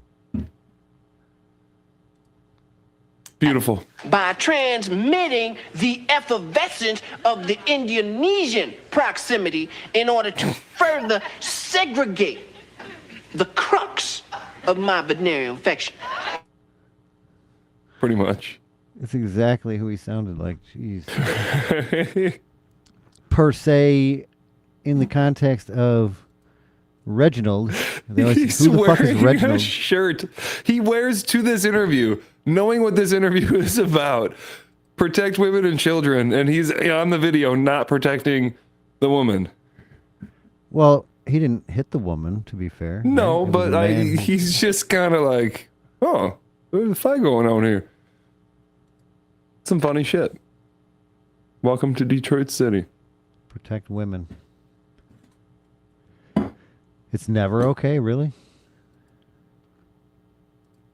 Beautiful. By transmitting the effervescence of the Indonesian proximity in order to further segregate the crux of my venereal infection. Pretty much. It's exactly who he sounded like. Jeez. Per se, in the context of Reginald, they're like, He's who the fuck is wearing a Reginald? shirt he wears to this interview, knowing what this interview is about. Protect women and children, and he's on the video not protecting the woman. Well, he didn't hit the woman, to be fair. No, right? It was but a man. he's just kind of like, oh, there's a fight going on here. Some funny shit. Welcome to Detroit City. Protect women. It's never okay, really?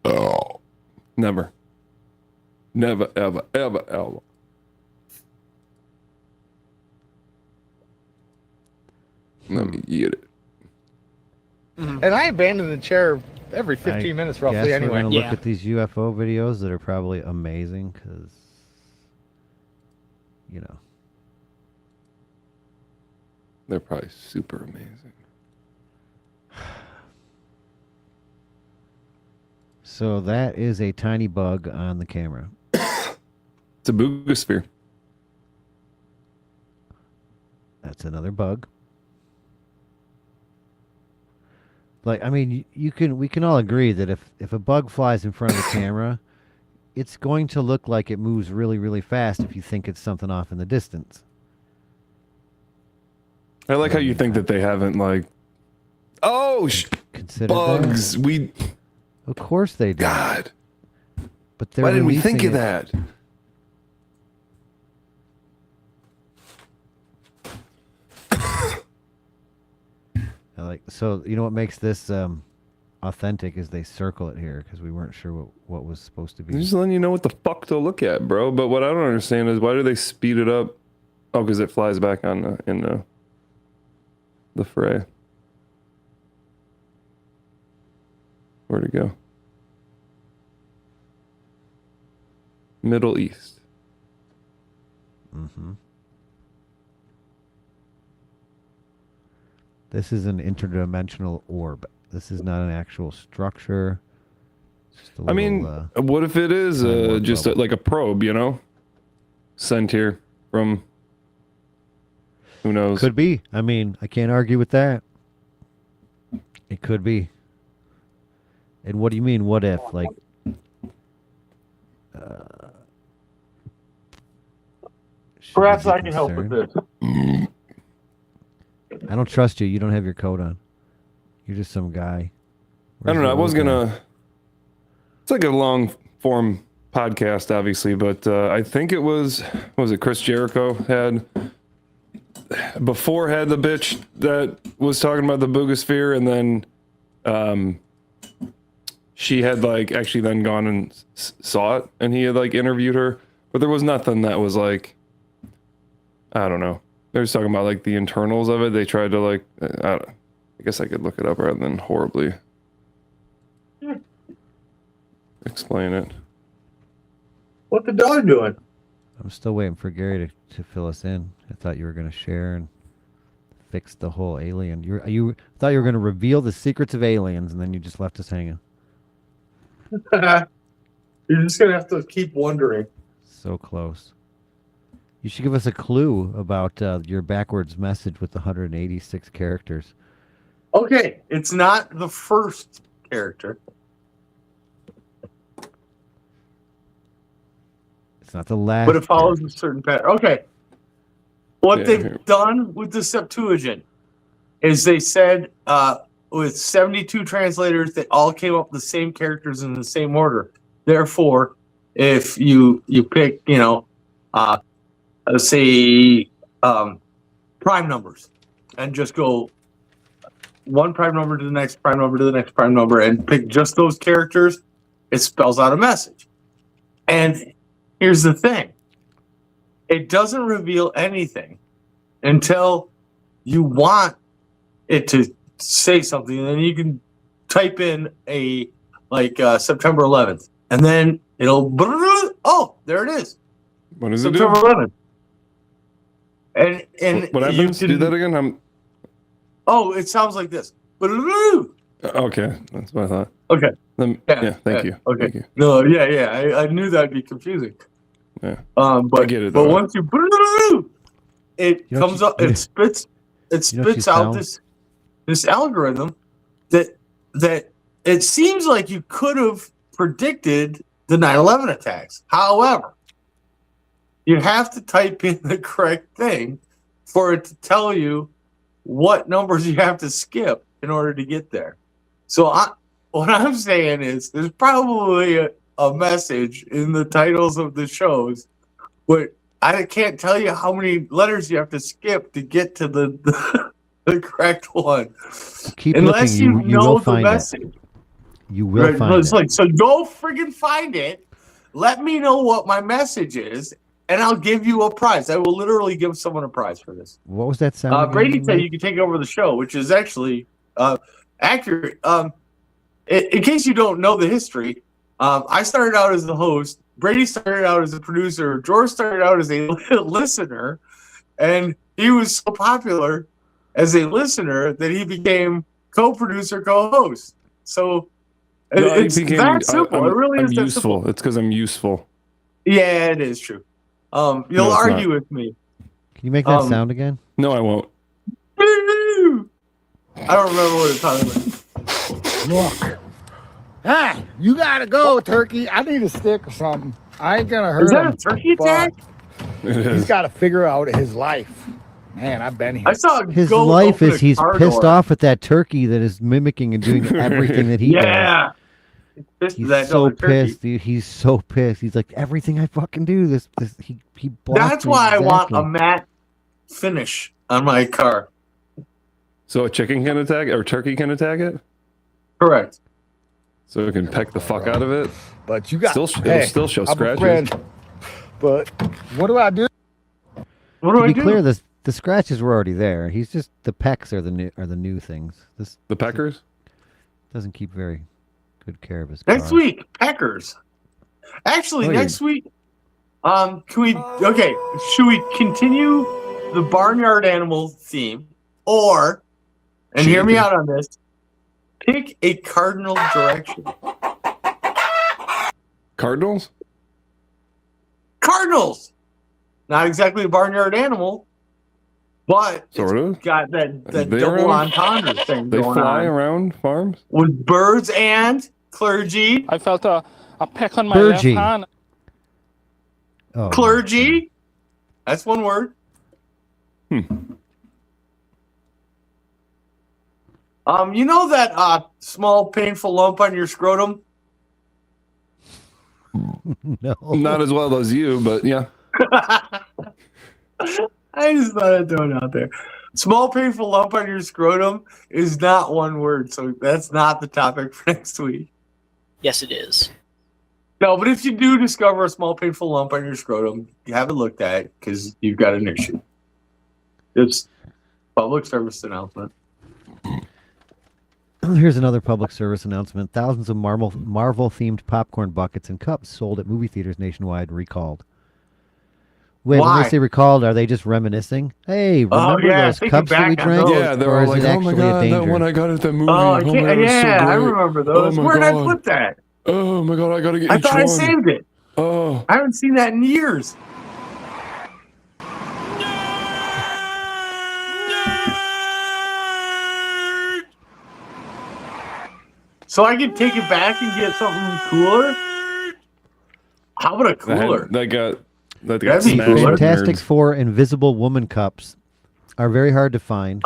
Oh, never. Never, ever, ever, ever. Let me get it. And I abandon the chair every 15 minutes roughly We're anyway. gonna look at these UFO videos that are probably amazing because, you know, they're probably super amazing. So that is a tiny bug on the camera. It's a boogosphere. That's another bug. Like, I mean, we can all agree that if a bug flies in front of the camera, it's going to look like it moves really, really fast if you think it's something off in the distance. I like how you think that they haven't, like, Consider bugs. that. Of course they do. God. But they're Why didn't we think releasing of it. that? So you know what makes this authentic is they circle it here because we weren't sure what was supposed to be. I'm just letting you know what the fuck to look at, bro. But what I don't understand is why do they speed it up? Oh, because it flies back on in the fray. Where'd it go? Middle East. Mm-hmm. This is an interdimensional orb. This is not an actual structure. Just a I mean, little, what if it is just like a probe, you know? Sent here from who knows? could be. I mean, I can't argue with that. It could be. And what do you mean, what if? Like, Perhaps I can help with this. I don't trust you. You don't have your coat on. You're just some guy. I don't know. I was Where's the gonna. It's like a long form podcast, obviously, but I think it was. What was it Chris Jericho had the bitch that was talking about the boogosphere, and then she had like actually then gone and saw it, and he had like interviewed her, but there was nothing that was like, I don't know. They were talking about like the internals of it. They tried to like, I guess I could look it up rather than horribly explain it. What the dog doing? I'm still waiting for Gary to fill us in. I thought you were going to share and fix the whole alien. You thought you were going to reveal the secrets of aliens, and then you just left us hanging. You're just gonna have to keep wondering. So close. You should give us a clue about your backwards message with the 186 characters. Okay, it's not the first character. It's not the last. But it follows a certain pattern. Okay. What they've done with the Septuagint is they said with 72 translators, they all came up with the same characters in the same order. Therefore, if you pick, say prime numbers and just go one prime number to the next prime number to the next prime number and pick just those characters, it spells out a message. And here's the thing. It doesn't reveal anything until you want it to say something. And then you can type in September 11th. And then it'll, oh, there it is. What does September it do? 11th. And What happens? Do that again? Oh, it sounds like this. Okay, that's what I thought. Okay. Yeah, thank you. Okay. Thank you. No, yeah. I knew that'd be confusing. Yeah. But I get it. But though. once it comes up, it spits out this algorithm that it seems like you could have predicted the 9/11 attacks. However, you have to type in the correct thing for it to tell you what numbers you have to skip in order to get there. So what I'm saying is there's probably a message in the titles of the shows, but I can't tell you how many letters you have to skip to get to the correct one. Keep Unless looking, you will know the find message. it. You will find it's it. like, so go friggin' find it. Let me know what my message is, and I'll give you a prize. I will literally give someone a prize for this. What was that sound? again Brady you said made? you can take over the show, which is actually accurate. In case you don't know the history, I started out as the host. Brady started out as a producer. George started out as a listener, and he was so popular as a listener that he became co-producer, co-host. So it's that simple. It really is that useful. simple. It's because I'm useful. Yeah, it is true. You'll it's argue not. with me. Can you make that sound again? No, I won't. I don't remember what it's talking about. Look. Ah, you gotta go, turkey. I need a stick or something. I ain't gonna hurt Is that him. a turkey attack? He's got to figure out his life. Man, I've been here. I saw His life is he's pissed off at that turkey that is mimicking and doing everything that he does. He's so pissed, dude. He's so pissed. He's like, everything I fucking do, he blocked That's me why I want exactly. a matte finish on my car. So a chicken can attack or turkey can attack it? Correct. So it can peck the fuck out of it? But you got it'll still show I'm a scratches. friend, but what do I do? What To be clear, the scratches were already there. He's just the pecks are the new things. The peckers doesn't keep very good care of his Next car. week, Packers. Actually, Oh, next week, can we? Okay, should we continue the barnyard animal theme, or, and hear me out on this, pick a cardinal direction? Cardinals? Cardinals. Not exactly a barnyard animal, but Sort it's of. got that They double around? entendre thing They going fly on around farms? with birds and clergy. I felt a peck on my Clergy. left hand. Oh, Clergy. That's one word. You know that small painful lump on your scrotum? No. Not as well as you, but yeah. I just thought I'd throw it out there. Small painful lump on your scrotum is not one word, so that's not the topic for next week. Yes, it is. No, but if you do discover a small painful lump on your scrotum, you have it looked at because you've got an issue. It's public service announcement. Here's another public service announcement. Thousands of Marvel-themed popcorn buckets and cups sold at movie theaters nationwide recalled. Wait, when Why? they say recalled, are they just reminiscing? Hey, remember those thinking cups that we back on drank? those. Yeah, they or were is like, it oh my actually a god, that danger? one I got at that movie. Oh, Oh my god, it was so I great. remember Oh those. my Where'd I god. put that? Oh my god, I gotta get I each thought one. I saved it. Oh. I haven't seen that in years. So I can take it back and get something cooler? How about a cooler? That got That'd smashed be by cooler. Fantastic nerds. Four Invisible Woman cups are very hard to find.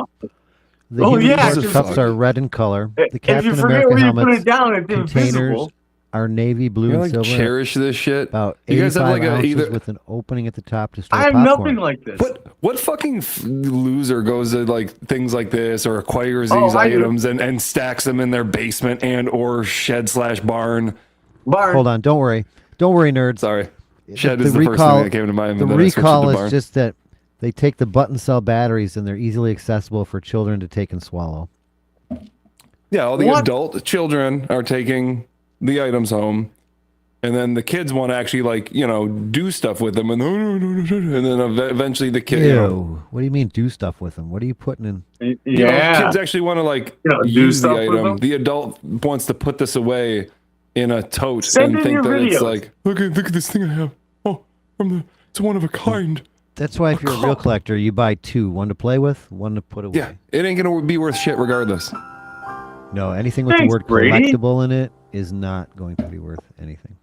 The Oh, Human yeah, Torch if- cups are red in color. The If you Captain forget America where you put helmets it down, it's containers invisible. are navy blue You and like silver. cherish this shit. About You guys have 85 like a ounces either. with an opening at the top to store I have popcorn. nothing like this. What fucking loser goes to like things like this or acquires Oh, these I do. items and stacks them in their basement and or shed/barn? Hold on, don't worry, nerds. Sorry, shed is the first thing that came to mind. The but then I switched recall to is barn. just that they take the button cell batteries and they're easily accessible for children to take and swallow. Yeah, all the What? adult children are taking the items home, and then the kids want to actually do stuff with them, and then eventually the kid. Ew. What do you mean do stuff with them? What are you putting in? Kids actually want to do use the stuff with item. them? The adult wants to put this away in a tote Send and in think your that it's videos. like, look at this thing I have. Oh, it's one of a kind. That's why if you're a real collector, you buy two: one to play with, one to put away. Yeah, it ain't gonna be worth shit regardless. No, anything with Thanks, the word Brady. collectible in it is not going to be worth anything.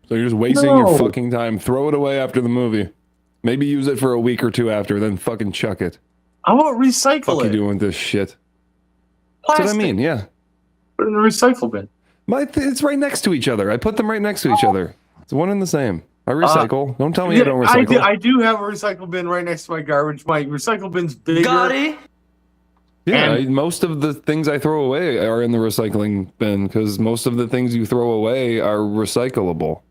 So you're just wasting your No. fucking time. Throw it away after the movie. Maybe use it for a week or two after, then fucking chuck it. How about recycle Fuck you it? doing with this shit? That's what I mean. Yeah. Put it in the recycle bin. It's right next to each other. I put them right next to each other. It's one and the same. I recycle. Don't tell me you don't recycle. I do have a recycle bin right next to my garbage. My recycle bin's bigger. Yeah, And- most of the things I throw away are in the recycling bin because most of the things you throw away are recyclable.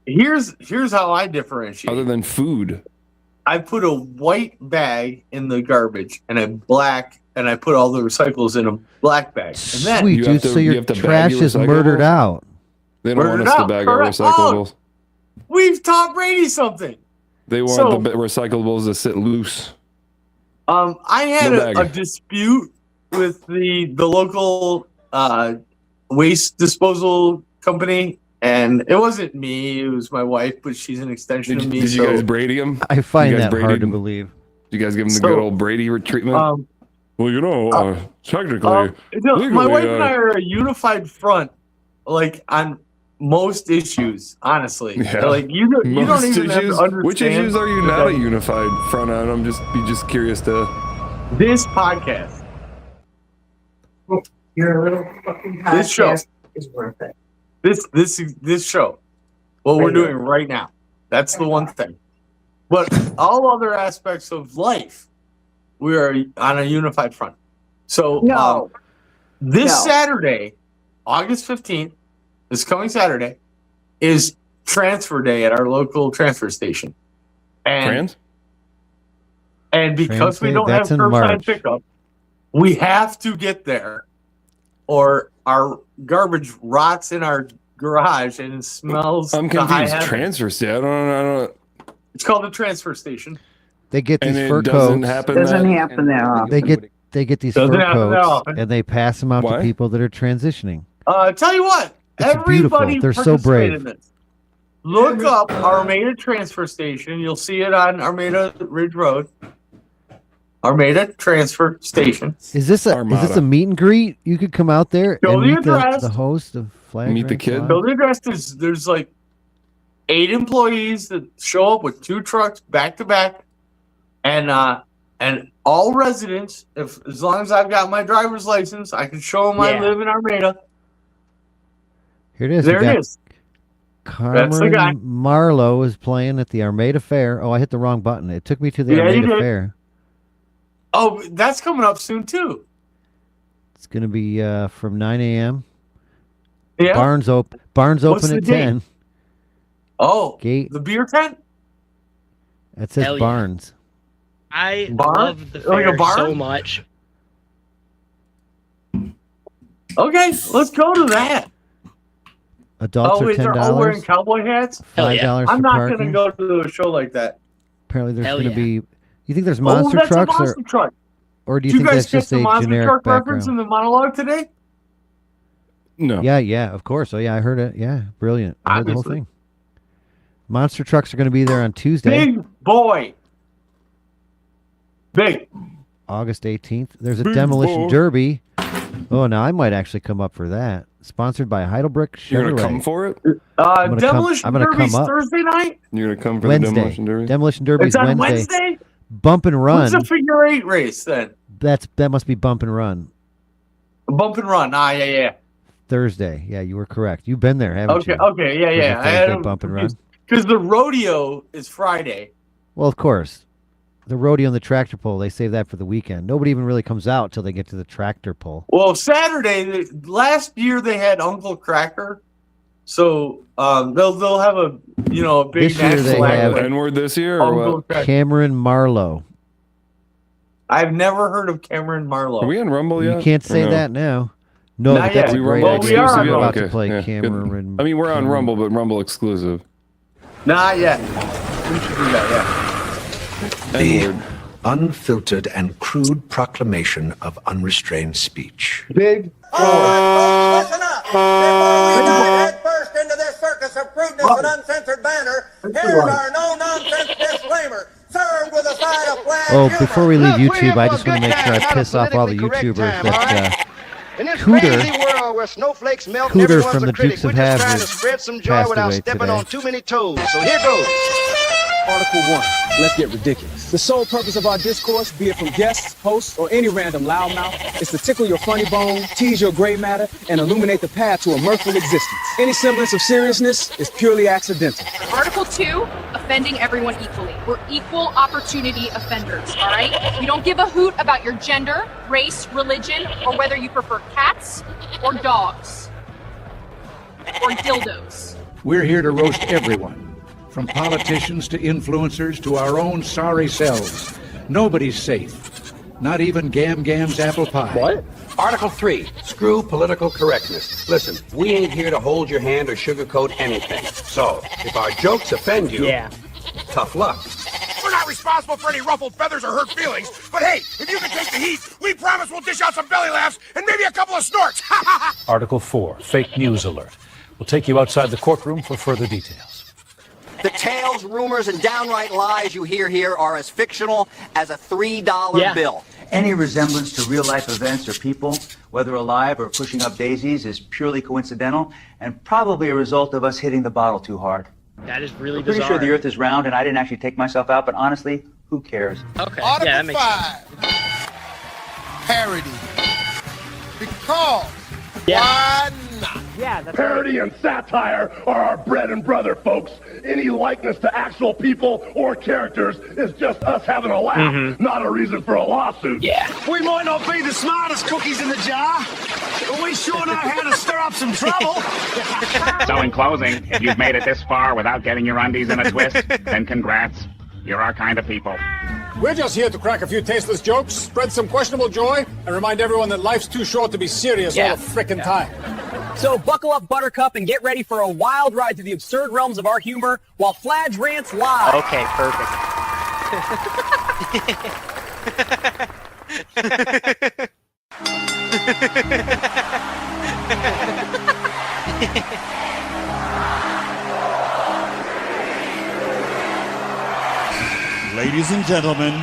Here's how I differentiate. Other than food. I put a white bag in the garbage and a black, and I put all the recycles in a black bag. And then Sweet, dude. So your trash is murdered out. They don't want Murdered us to out, bag our correct. recyclables. we've taught Brady something. They want So- the recyclables to sit loose. I had No a bag. dispute with the local waste disposal company, and it wasn't me. It was my wife, but she's an extension of me. Did you guys Brady him? I find You guys that hard to Bradied- believe. Did you guys give him the So, good old Brady treatment? Well, technically, no, my legally, wife and I are a unified front, like on most issues. Honestly, Yeah. like you don't even have to understand. Which issues are you not that a unified front on? I'm just curious to. This podcast, Your little fucking this show podcast is worth it. This show, what we're doing right now. That's the one thing. But all other aspects of life, we are on a unified front. So this No. Saturday, August 15th, this coming Saturday, is transfer day at our local transfer station. And because we Transfer? don't That's have in curbside March. pickup, we have to get there or our garbage rots in our garage and it smells. I'm to high confused. heaven. Transfer state. I don't. It's called a transfer station. They get And these it fur doesn't coats. happen Doesn't that- happen that often. They get these Doesn't fur happen that coats often. and they pass them out Why? to people that are transitioning. Tell you what, It's beautiful. everybody They're so participate brave. in this. Look up Armada transfer station. You'll see it on Armada Ridge Road. Armada transfer station. Is this a meet and greet? You could come out there Show and the meet the address. host of Fladge Meet the Rants kid. Live? So the address is there's like 8 employees that show up with 2 trucks back to back, and all residents. As long as I've got my driver's license, I can show them I Yeah. live in Armada. Here it is. There We it got is. That's the guy. Cameron Marlowe is playing at the Armada Fair. Oh, I hit the wrong button. It took me to the Yeah, you Armada did. Fair. Oh, that's coming up soon too. It's going to be from 9 a.m. Yeah. Barns open What's at the date? 10. Oh, Gate. the beer tent. It says Hell yeah. Barnes. I Barn? love the Like a fair barn? so much. Okay, let's go to that. Adults Oh, are wait, they're all wearing $10. cowboy hats. $5 I'm for not parking. going to go to a show like that. Apparently, there's Hell going to yeah. be. You think there's monster that's trucks, a monster truck. or do you Did think guys that's get just the a monster generic truck background? reference in the monologue today? No. Yeah, of course. Oh yeah, I heard it. Yeah, brilliant. I heard the whole Obviously. thing. Monster trucks are going to be there on Tuesday, Big boy. Big. August 18th. There's a Big demolition boy. derby. Oh, now I might actually come up for that. Sponsored by Heidelberg Chevrolet. You're gonna come for it? Demolition Derby's up Thursday night? You're gonna come for Wednesday. the demolition derby? Demolition derby It's is on Wednesday. Wednesday? Bump and run. What's a figure 8 race then? That must be bump and run. Bump and run. Yeah. Thursday. Yeah, you were correct. You've been there, haven't you? Okay, yeah. Was it Thursday bump and run. Because the rodeo is Friday. Well, of course. The rodeo and the tractor pull, they save that for the weekend. Nobody even really comes out till they get to the tractor pull. Well, Saturday, last year they had Uncle Cracker. So they'll have a big This year they national have N-word this year or what? Cameron Marlowe. I've never heard of Cameron Marlowe. Are we on Rumble yet? You can't say Or no? that now. No, Not but that's yet. a great Well, idea. we are on We're about Rumble. to play Yeah, Cameron. good. I mean, we're on Rumble, but Rumble exclusive. Not yet. We should do that, The unfiltered and crude proclamation of unrestrained speech. Big. Listen up! Before we dive headfirst into this circus of crudeness and uncensored banter, here's our no-nonsense disclaimer, served with a side of Fladge Oh, humor. before we leave Look, we're YouTube, here I for just a want to good make sure time, I not a piss off all the politically correct YouTubers time, all right? that In this Cooter- crazy world where snowflakes melt and Cooter everyone's from a the critic, Dukes we're of just trying to Hazzard spread some joy passed without away stepping today. on too many toes. So here goes. Article 1. Let's get ridiculous. The sole purpose of our discourse, be it from guests, hosts, or any random loudmouth, is to tickle your funny bone, tease your gray matter, and illuminate the path to a mirthful existence. Any semblance of seriousness is purely accidental. Article 2, offending everyone equally. We're equal opportunity offenders, all right? We don't give a hoot about your gender, race, religion, or whether you prefer cats or dogs or dildos. We're here to roast everyone, from politicians to influencers to our own sorry selves. Nobody's safe. Not even Gam Gam's apple pie. What? Article 3. Screw political correctness. Listen, we ain't here to hold your hand or sugarcoat anything. So, if our jokes offend you, tough luck. We're not responsible for any ruffled feathers or hurt feelings, but hey, if you can take the heat, we promise we'll dish out some belly laughs and maybe a couple of snorts. Article 4, fake news alert. We'll take you outside the courtroom for further details. The tales, rumors, and downright lies you hear here are as fictional as a $3 bill. Any resemblance to real-life events or people, whether alive or pushing up daisies, is purely coincidental and probably a result of us hitting the bottle too hard. That is really I'm pretty bizarre. sure the Earth is round, and I didn't actually take myself out, but honestly, who cares? Okay, Article yeah, that makes 5. Parody. Because why not? Yeah, that's Parody and satire are our bread and butter, folks. Any likeness to actual people or characters is just us having a laugh, not a reason for a lawsuit. Yeah. We might not be the smartest cookies in the jar, but we sure know how to stir up some trouble. So in closing, if you've made it this far without getting your undies in a twist, then congrats. You're our kind of people. We're just here to crack a few tasteless jokes, spread some questionable joy, and remind everyone that life's too short to be serious all the frickin' time. So buckle up, Buttercup, and get ready for a wild ride through the absurd realms of our humor while Fladge Rants live. Okay, perfect. Ladies and gentlemen,